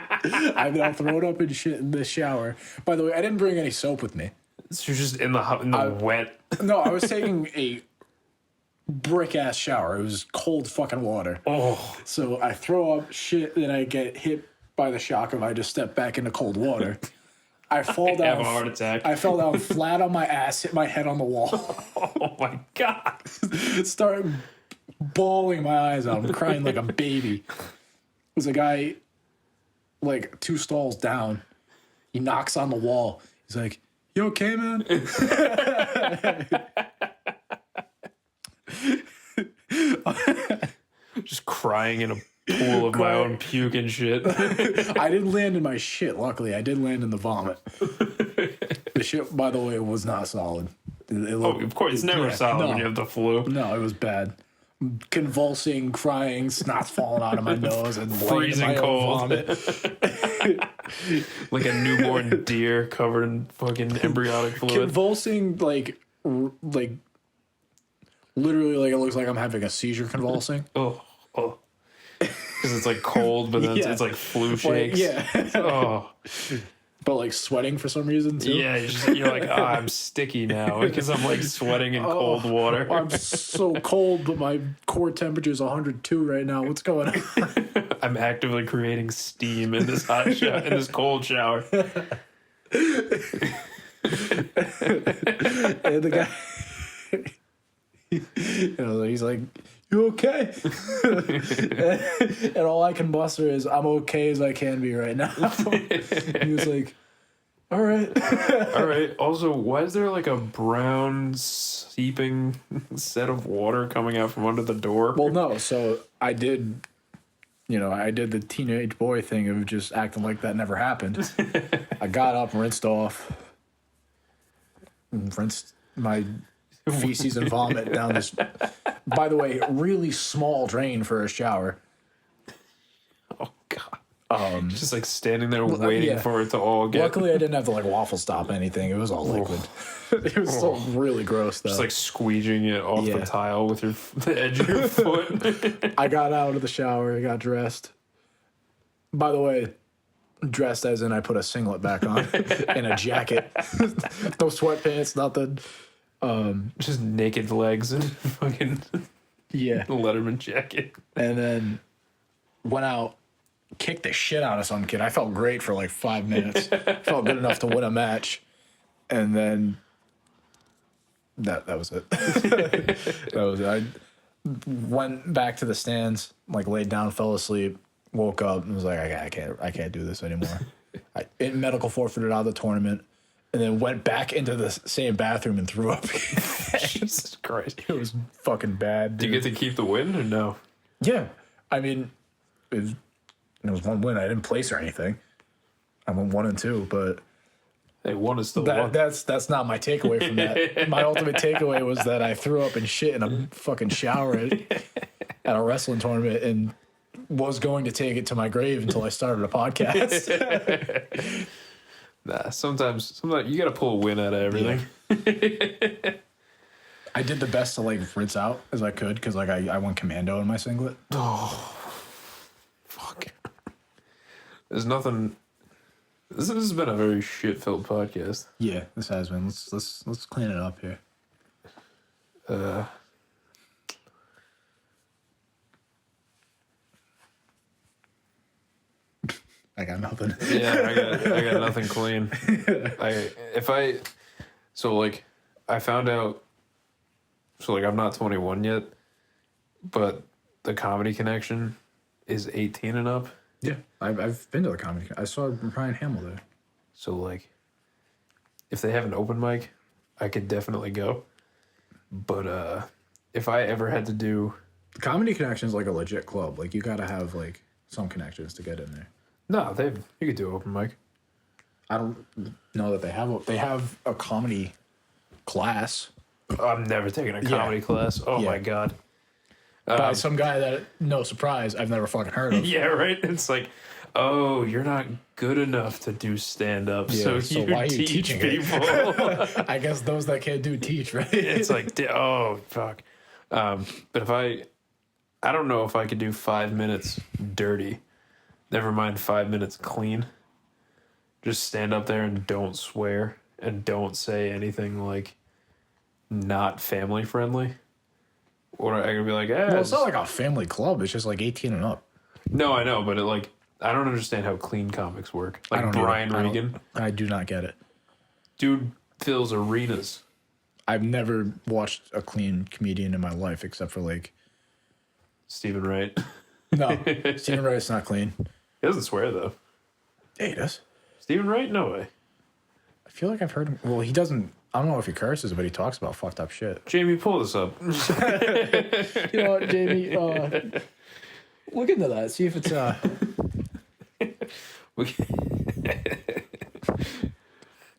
I mean, I'll throw it up in shit in the shower. By the way, I didn't bring any soap with me. So you're just in the wet. No, I was taking a brick ass shower. It was cold fucking water. Oh. So I throw up shit, then I get hit by the shock of I just step back into cold water. I fall down. Have a heart attack. I fell down flat on my ass, hit my head on the wall. Oh my God. Start bawling my eyes out. I'm crying like a baby. There's a guy like 2 stalls down. He knocks on the wall. He's like, "You okay, man?" Just crying in a pool of my own puke and shit. I didn't land in my shit, luckily. I did land in the vomit. The shit, by the way, was not solid. Of course, it's never solid when you have the flu. No, it was bad. Convulsing, crying, snot's falling out of my nose, and freezing cold. Vomit. Like a newborn deer covered in fucking embryonic fluid. Convulsing, like literally, like it looks like I'm having a seizure convulsing. Oh. Because it's like cold, but then it's like flu shakes. Oh. But like sweating for some reason too. Yeah, you're like, I'm sticky now because I'm like sweating in cold water. I'm so cold, but my core temperature is 102 right now. What's going on? I'm actively creating steam in this hot shower, in this cold shower. And the guy, he's like, "You okay?" And all I can muster is, "I'm okay as I can be right now." He was like, all right. All right. Also, why is there like a brown seeping set of water coming out from under the door? Well, no. So I did the teenage boy thing of just acting like that never happened. I got up, rinsed off, rinsed my feces and vomit down this, by the way, really small drain for a shower. Oh God. Just like standing there waiting for it to all get. Luckily, I didn't have to like waffle stop anything. It was all liquid. It was still really gross though. Just like squeegeeing it off the tile with the edge of your foot. I got out of the shower. I got dressed. By the way, dressed as in I put a singlet back on and a jacket. No sweatpants, nothing. Just naked legs and fucking Letterman jacket. And then went out, kicked the shit out of some kid. I felt great for like 5 minutes. Felt good enough to win a match. And then that was it. That was it. I went back to the stands, like laid down, fell asleep, woke up and was like, I can't do this anymore. I medical forfeited out of the tournament. And then went back into the same bathroom and threw up. Jesus Christ. It was fucking bad. Did you get to keep the win or no? Yeah. I mean, it was one win. I didn't place or anything. I went 1 and 2, but hey, 1 is still 1. That's not my takeaway from that. My ultimate takeaway was that I threw up and shit in a fucking shower at a wrestling tournament and was going to take it to my grave until I started a podcast. Nah, sometimes you gotta pull a win out of everything. Yeah. I did the best to like rinse out as I could because like I went commando in my singlet. Oh, fuck! There's nothing. This has been a very shit-filled podcast. Yeah, this has been. Let's clean it up here. I got nothing. Yeah, I got nothing clean. I found out. So like I'm not 21 yet, but the Comedy Connection is 18 and up. Yeah, I've been to the comedy. I saw Ryan Hamill there. So, like, if they have an open mic, I could definitely go. But if I ever had to do... The Comedy Connection is like a legit club. Like, you gotta have, like, some connections to get in there. No, you could do open mic. I don't know that they have a comedy class. I'm never taking a comedy class. Oh, my God. By some guy that, no surprise, I've never fucking heard of. Yeah, right? It's like, oh, you're not good enough to do stand-up, so why are you teach teaching people. I guess those that can't do teach, right? It's like, oh, fuck. But if I don't know if I could do 5 minutes dirty, never mind 5 minutes clean. Just stand up there and don't swear and don't say anything, like, not family friendly. Or I could be like, well, it's not like a family club. It's just like 18 and up. No, I know, but I don't understand how clean comics work. Like Brian Regan. I do not get it. Dude fills arenas. I've never watched a clean comedian in my life except for like Stephen Wright. No, Stephen Wright's not clean. He doesn't swear though. Yeah, he does. Stephen Wright? No way. I feel like I've heard him. Well, he doesn't. I don't know if he curses, but he talks about fucked up shit. Jamie, pull this up. You know what, Jamie? Look into that. See if it's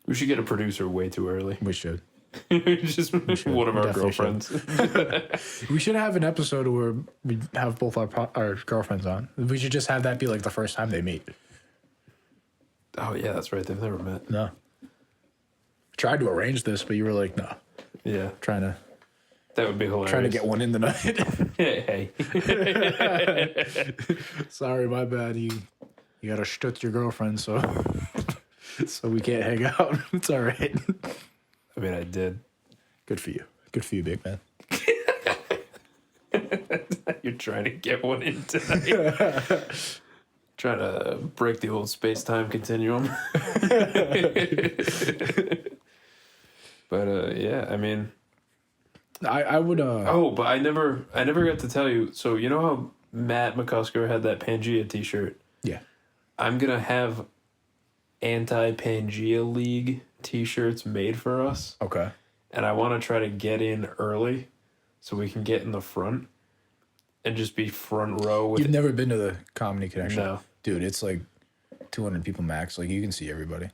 We should get a producer way too early. We should. Just one of our girlfriends. We should have an episode where we have both our girlfriends on. We should just have that be like the first time they meet. Oh yeah, that's right. They've never met. No. Tried to arrange this, but you were like, no. Yeah. That would be hilarious. Trying to get one in the night. Hey. Sorry, my bad. You gotta stutz your girlfriend, so we can't hang out. It's all right. I mean, I did. Good for you. Good for you, big man. You're trying to get one in tonight. Trying to break the old space-time continuum. But yeah, I mean, I would. Oh, but I never got to tell you. So you know how Matt McCusker had that Pangea T-shirt? Yeah. I'm gonna have anti-Pangea League T-shirts made for us. Okay. And I want to try to get in early, so we can get in the front, and just be front row. You've never been to the Comedy Connection? No, dude. It's like 200 people max. Like you can see everybody.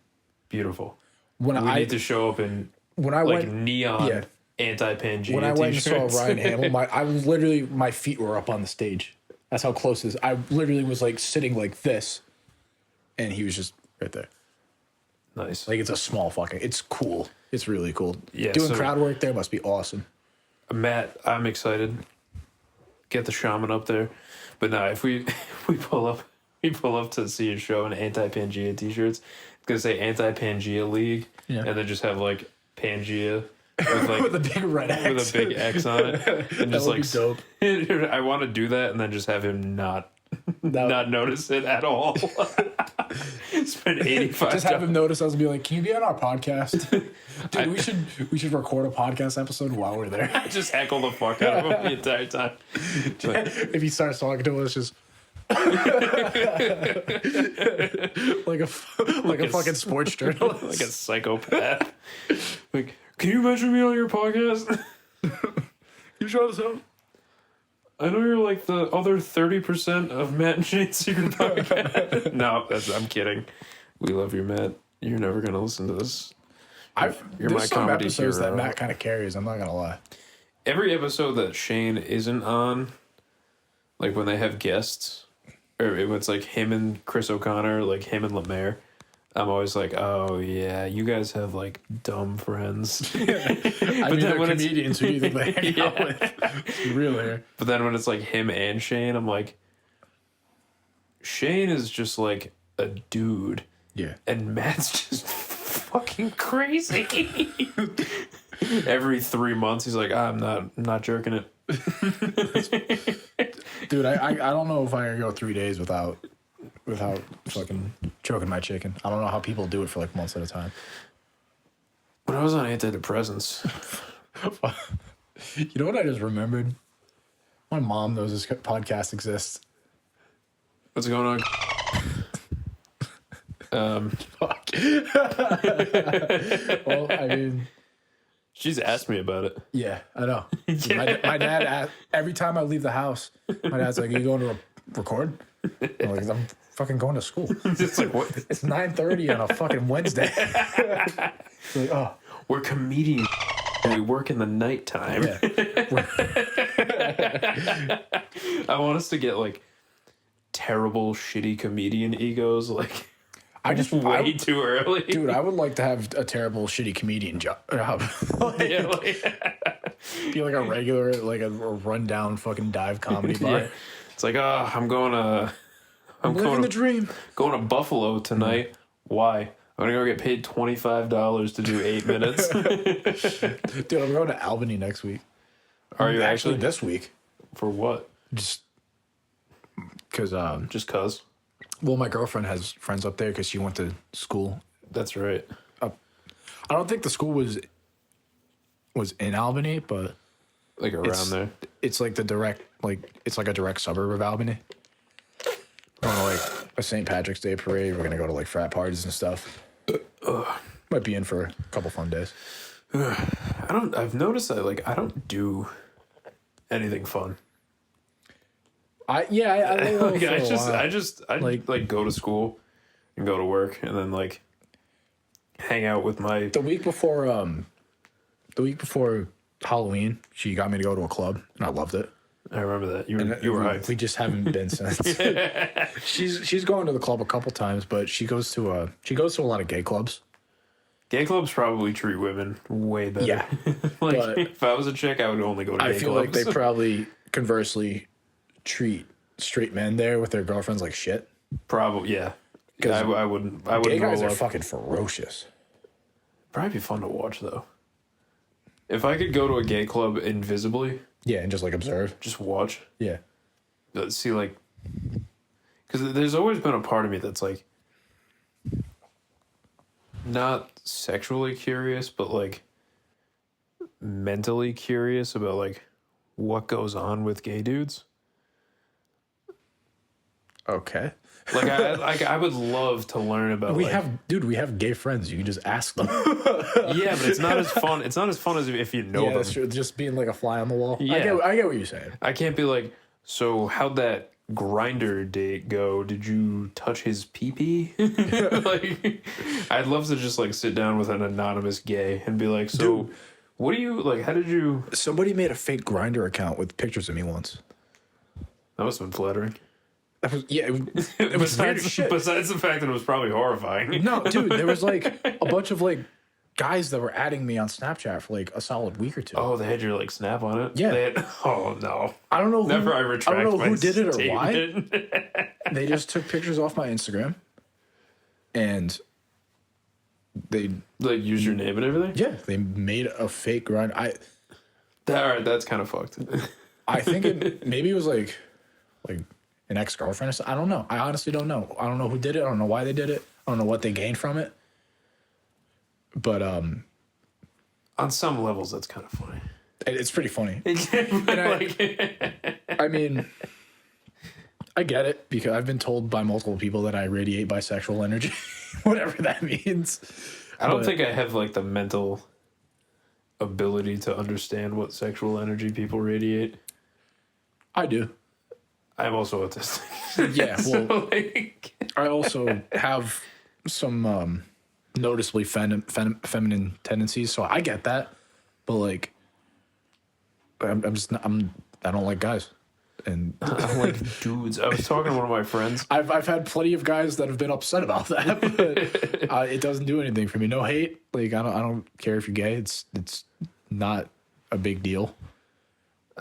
Beautiful. We need to show up in. When I like went, neon anti-Pangea when I went and t-shirts. saw Ryan Hamill, my feet were up on the stage. That's how close this. I literally was like sitting like this, and he was just right there. Nice. Like it's a small fucking. It's cool. It's really cool. Yeah, doing crowd work there must be awesome. Matt, I'm excited. Get the shaman up there, but no, if we pull up to see a show in anti-Pangea t-shirts, it's gonna say anti-Pangea League, and then just have like Pangea with like with a big red X. with a big X on it, and just like dope. I want to do that, and then just have him not notice it at all. Spend 85. Just have him notice us and be like, "Can you be on our podcast, dude? We should record a podcast episode while we're there." Just heckle the fuck out of him the entire time. But, if he starts talking to us, just like a fucking sports journalist, like a psychopath. Like, can you mention me on your podcast? You shout us out. I know you're like the other 30% of Matt and Shane's Secret Podcast. No, I'm kidding. We love you, Matt. You're never gonna listen to this. You're my comedy episodes hero. that Matt kind of carries. I'm not gonna lie. Every episode that Shane isn't on, like when they have guests, or it's like him and Chris O'Connor, like him and Lemaire, I'm always like, oh yeah, you guys have like dumb friends. I mean, they're comedians who you think they hang out with. Really. But then when it's like him and Shane, I'm like, Shane is just like a dude. Yeah. And Matt's just fucking crazy. Every 3 months, he's like, I'm not jerking it. Dude, I don't know if I can go 3 days without fucking choking my chicken. I don't know how people do it for like months at a time. When I was on antidepressants. You know what I just remembered? My mom knows this podcast exists. What's going on? Fuck. Well, I mean, She's asked me about it. yeah, I know. My dad, every time I leave the house, my dad's like, "Are you going to record?" I'm like, "I'm fucking going to school." It's like, what? It's 9:30 on a fucking Wednesday. Like, oh, We're comedians. We work in the nighttime. yeah. I want us to get like terrible, shitty comedian egos, like I just way too early. dude, I would like to have a terrible, shitty comedian job. Yeah, like, Be like a regular, like a rundown fucking dive comedy bar. yeah. It's like, I'm going Living the dream. to Buffalo tonight. Why? I'm gonna go get paid $25 to do 8 minutes. Dude, I'm going to Albany next week. Are you actually? this week? For what? Just because, Just cause? well, my girlfriend has friends up there because she went to school. That's right. I don't think the school was in Albany, but Like around there. it's like it's like a direct suburb of Albany. We're going to like a St. Patrick's Day parade. We're gonna go to like frat parties and stuff. Might be in for a couple fun days. I've noticed that like I don't do anything fun. I Like, I just Like- go to school and go to work and then like hang out with my the week before Halloween, she got me to go to a club, and I loved it. I remember that. You were hyped. We just haven't been since. She's going to the club a couple times, but she goes to a lot of gay clubs. Gay clubs probably treat women way better. Yeah. Like But if I was a chick, I would only go to gay I feel clubs. like they probably conversely treat straight men there with their girlfriends like shit. Probably, yeah. I wouldn't Gay guys roll are up. fucking ferocious. Probably be fun to watch though. If I could go to a gay club invisibly, Yeah, and just like observe. just watch, Yeah. see like, because there's always been a part of me that's like, not sexually curious, but like mentally curious about like what goes on with gay dudes. Okay. Like I would love to learn about. We like, have gay friends. You can just ask them. yeah, but it's not as fun. It's not as fun as if you know Yeah, them. that's true. Just being like a fly on the wall. Yeah. I get what you're saying. I can't be like, so how'd that grinder date go? Did you touch his pee-pee? Like, I'd love to just like sit down with an anonymous gay and be like, so what do you like? How did you? Somebody made a fake Grinder account with pictures of me once. That must have been flattering. That was, yeah, it was weird as shit. Besides the fact that it was probably horrifying. No, dude, there was like a bunch of like guys that were adding me on Snapchat for like a solid week or two. Oh, they had your like snap on it. Yeah. They had, oh no. I don't know who. Never. I retract. I don't know my who did it or why. statement. They just took pictures off my Instagram, and they Like use your name and everything. they made a fake Grinder. All right, that's kind of fucked. I think maybe it was like an ex-girlfriend or something. I don't know. I honestly don't know. I don't know who did it. I don't know why they did it. I don't know what they gained from it. But On some levels, that's kind of funny. it's pretty funny. Like, I mean, I get it because I've been told by multiple people that I radiate bisexual energy, whatever that means. I don't think I have like the mental ability to understand what sexual energy people radiate. I do. I'm also autistic. Yeah, well, So, like, I also have some noticeably feminine tendencies, so I get that. But like, I don't like guys, and I'm like dudes. I was talking to one of my friends. I've had plenty of guys that have been upset about that, but it doesn't do anything for me. No hate. Like I don't care if you're gay. It's not a big deal.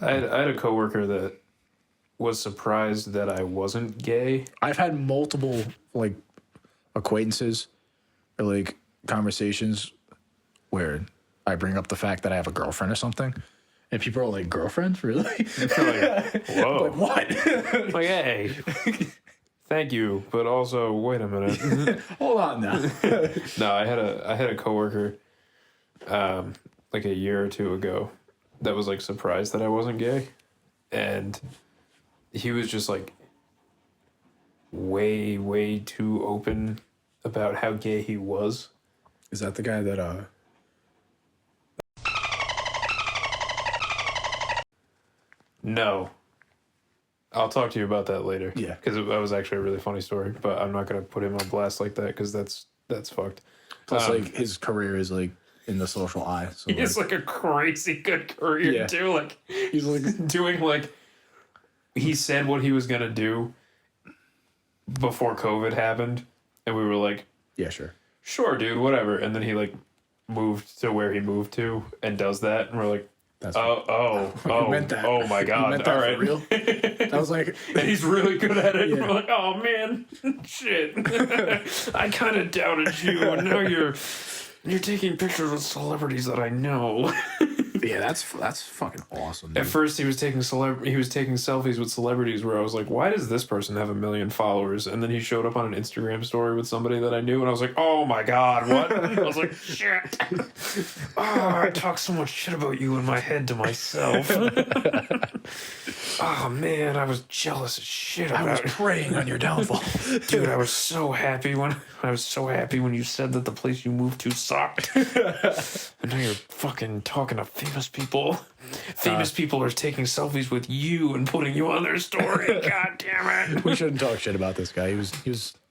I had a coworker that was surprised that I wasn't gay. I've had multiple like acquaintances or like conversations where I bring up the fact that I have a girlfriend or something, and people are like, "Girlfriends, really?" Like, whoa. Like what? Like, hey, thank you, but also wait a minute. Hold on now. No, I had a coworker, like a year or two ago, that was like surprised that I wasn't gay, and he was just like way too open about how gay he was. Is that the guy that No. I'll talk to you about that later. Yeah. Because that was actually a really funny story, but I'm not going to put him on blast like that because that's fucked. plus like his career is like in the social eye. So He has like a crazy good career Yeah. too. Like he's like doing like he said what he was going to do before COVID happened, and we were like, yeah, sure. sure, dude, whatever. And then he like moved to where he moved to and does that, and we're like, That's oh meant that. oh my You god, meant that all for right. real? I was like, And he's really good at it. Yeah. And we're like, oh man, shit. I kind of doubted you, and now you're taking pictures of celebrities that I know. yeah, that's fucking awesome. At Dude. first, he was taking selfies with celebrities where I was like, why does this person have 1 million followers? And then he showed up on an Instagram story with somebody that I knew, and I was like, oh my god, what? I was like, shit. Oh, I talk so much shit about you in my head to myself. Oh man, I was jealous as shit about I was it. preying on your downfall. Dude, I was so happy when you said that the place you moved to sucked. And now you're fucking talking to famous people. Famous people are taking selfies with you and putting you on their story. God damn it. We shouldn't talk shit about this guy. He was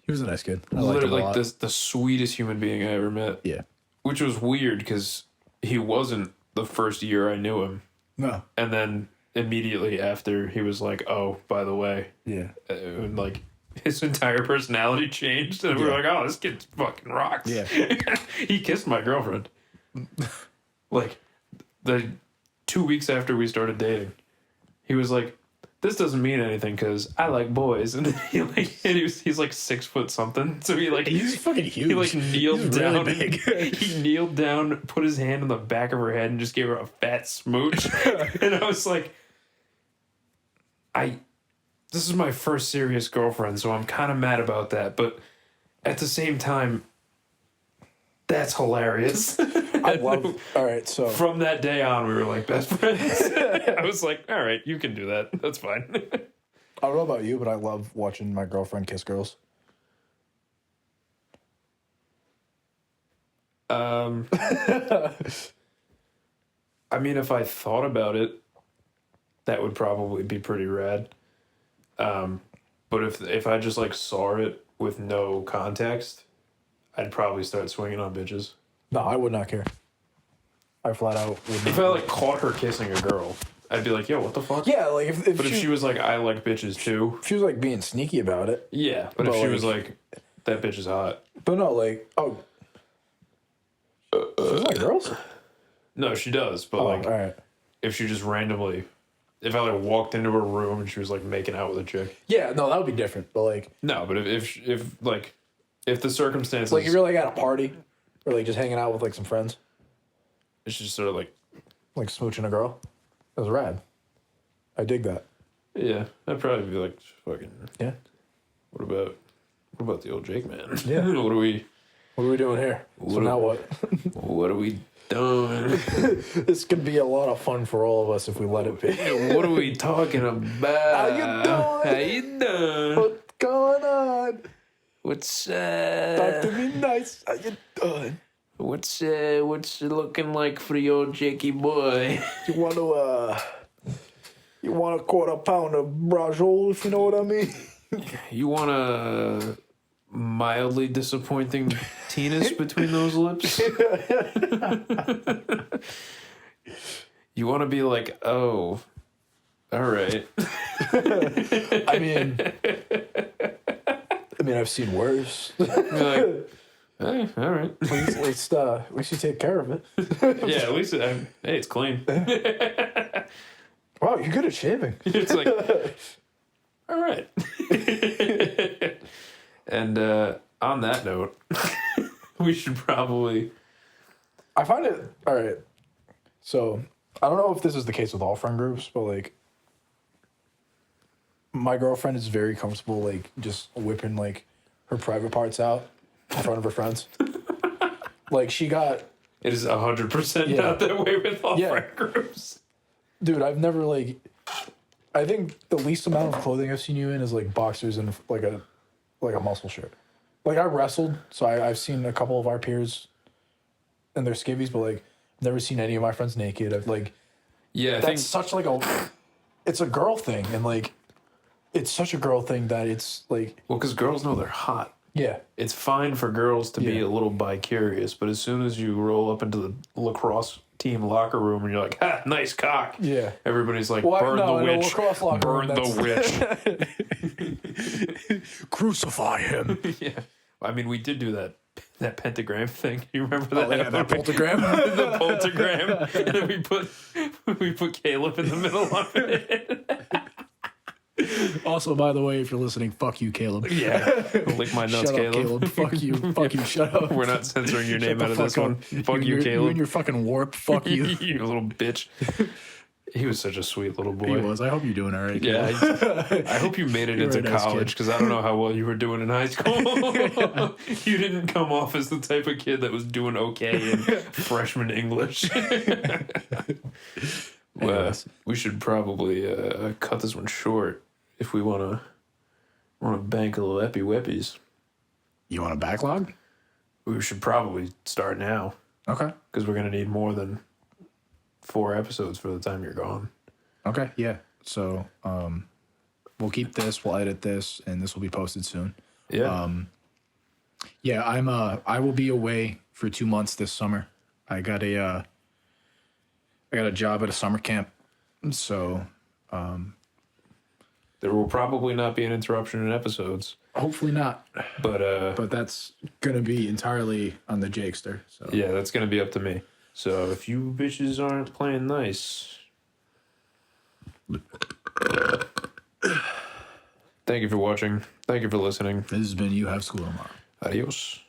a nice kid. I liked him a Literally lot. like the sweetest human being I ever met. Yeah. Which was weird because he wasn't the first year I knew him. No. And then immediately after he was like, oh, by the way. Yeah. And like his entire personality changed, and we were like, "Oh, this kid fucking rocks." Yeah. He kissed my girlfriend. Like the 2 weeks after we started dating, he was like, "This doesn't mean anything because I like boys," and he's like 6 foot something, so he like He's fucking huge. he like kneeled He's down. really big. He kneeled down, put his hand on the back of her head, and just gave her a fat smooch. And I was like, this is my first serious girlfriend, so I'm kind of mad about that. But at the same time, that's hilarious. I love. All right, so From that day on, we were like best friends. I was like, all right, you can do that. That's fine. I don't know about you, but I love watching my girlfriend kiss girls. I mean, if I thought about it, that would probably be pretty rad. But if I just like saw it with no context, I'd probably start swinging on bitches. No, I would not care. I flat out would If not. I like caught her kissing a girl, I'd be like, yo, what the fuck? Yeah, like if But if she was like, I like bitches too. if she was like being sneaky about it, Yeah. But if she was like, that bitch is hot. but no, like she's like girls. No, she does. But Oh, like, all right. if she just randomly, if I like walked into her room and she was like making out with a chick. Yeah, no, that would be different. But like No, but if the circumstances, if you're like at a party or like just hanging out with like some friends, it's just sort of like, smooching a girl, that was rad. I dig that. yeah, I'd probably be like, fucking, Yeah. what about the old Jake man? Yeah. What are we doing here? So now what? what are we doing? This could be a lot of fun for all of us if we let it be. What are we talking about? How you doing? How you doing? What's going on? What's Talk to me nice. How you doing? what's it looking like for the old Jakey boy? You want a quarter pound of brajol, if you know what I mean? You want a mildly disappointing penis between those lips? You want to be like, oh, all right. I mean, I've seen worse. You're like, hey, all right. At least you take care of it. Yeah, at least hey, it's clean. Wow, you're good at shaving. It's like, all right. And on that note, we should probably. I find it all right. So I don't know if this is the case with all friend groups, but like my girlfriend is very comfortable like just whipping like her private parts out in front of her friends. Like she got. It is 100% Yeah. not that way with all Yeah. friend groups. Dude, I've never like I think the least amount of clothing I've seen you in is like boxers and like a muscle shirt. Like I wrestled, so I've seen a couple of our peers in their skivvies, but like never seen any of my friends naked. I've like that's such like it's a girl thing, and like it's such a girl thing that it's like because girls know they're hot. Yeah, it's fine for girls to be a little bi-curious, but as soon as you roll up into the lacrosse team locker room and you're like, "Ha, nice cock," everybody's like, "Burn the witch! Burn the witch! Crucify him!" Yeah, I mean, we did do that pentagram thing. You remember that? Yeah, that pentagram. The pentagram, and then we put Caleb in the middle of it. Also, by the way, if you're listening, fuck you, Caleb. Yeah, lick my nuts, shut up, Caleb. Fuck you, fuck you, shut up. We're not censoring your name out of this one. Fuck you, Caleb. You and your fucking warp. Fuck you. You little bitch. He was such a sweet little boy. He was. I hope you're doing all right. Yeah, I hope you made it into college, because I don't know how well you were doing in high school. You didn't come off as the type of kid that was doing okay in freshman English. We should probably cut this one short if we want to bank a little eppy weppies. You want a backlog? We should probably start now. Okay. Because we're going to need more than 4 episodes for the time you're gone. Okay, yeah. So we'll keep this, we'll edit this, and this will be posted soon. Yeah. Yeah, I will be away for 2 months this summer. I got a job at a summer camp. So there will probably not be an interruption in episodes. Hopefully not. But that's gonna be entirely on the Jakester. So yeah, that's gonna be up to me. So if you bitches aren't playing nice, thank you for watching. Thank you for listening. This has been You Have School Tomorrow. Adios.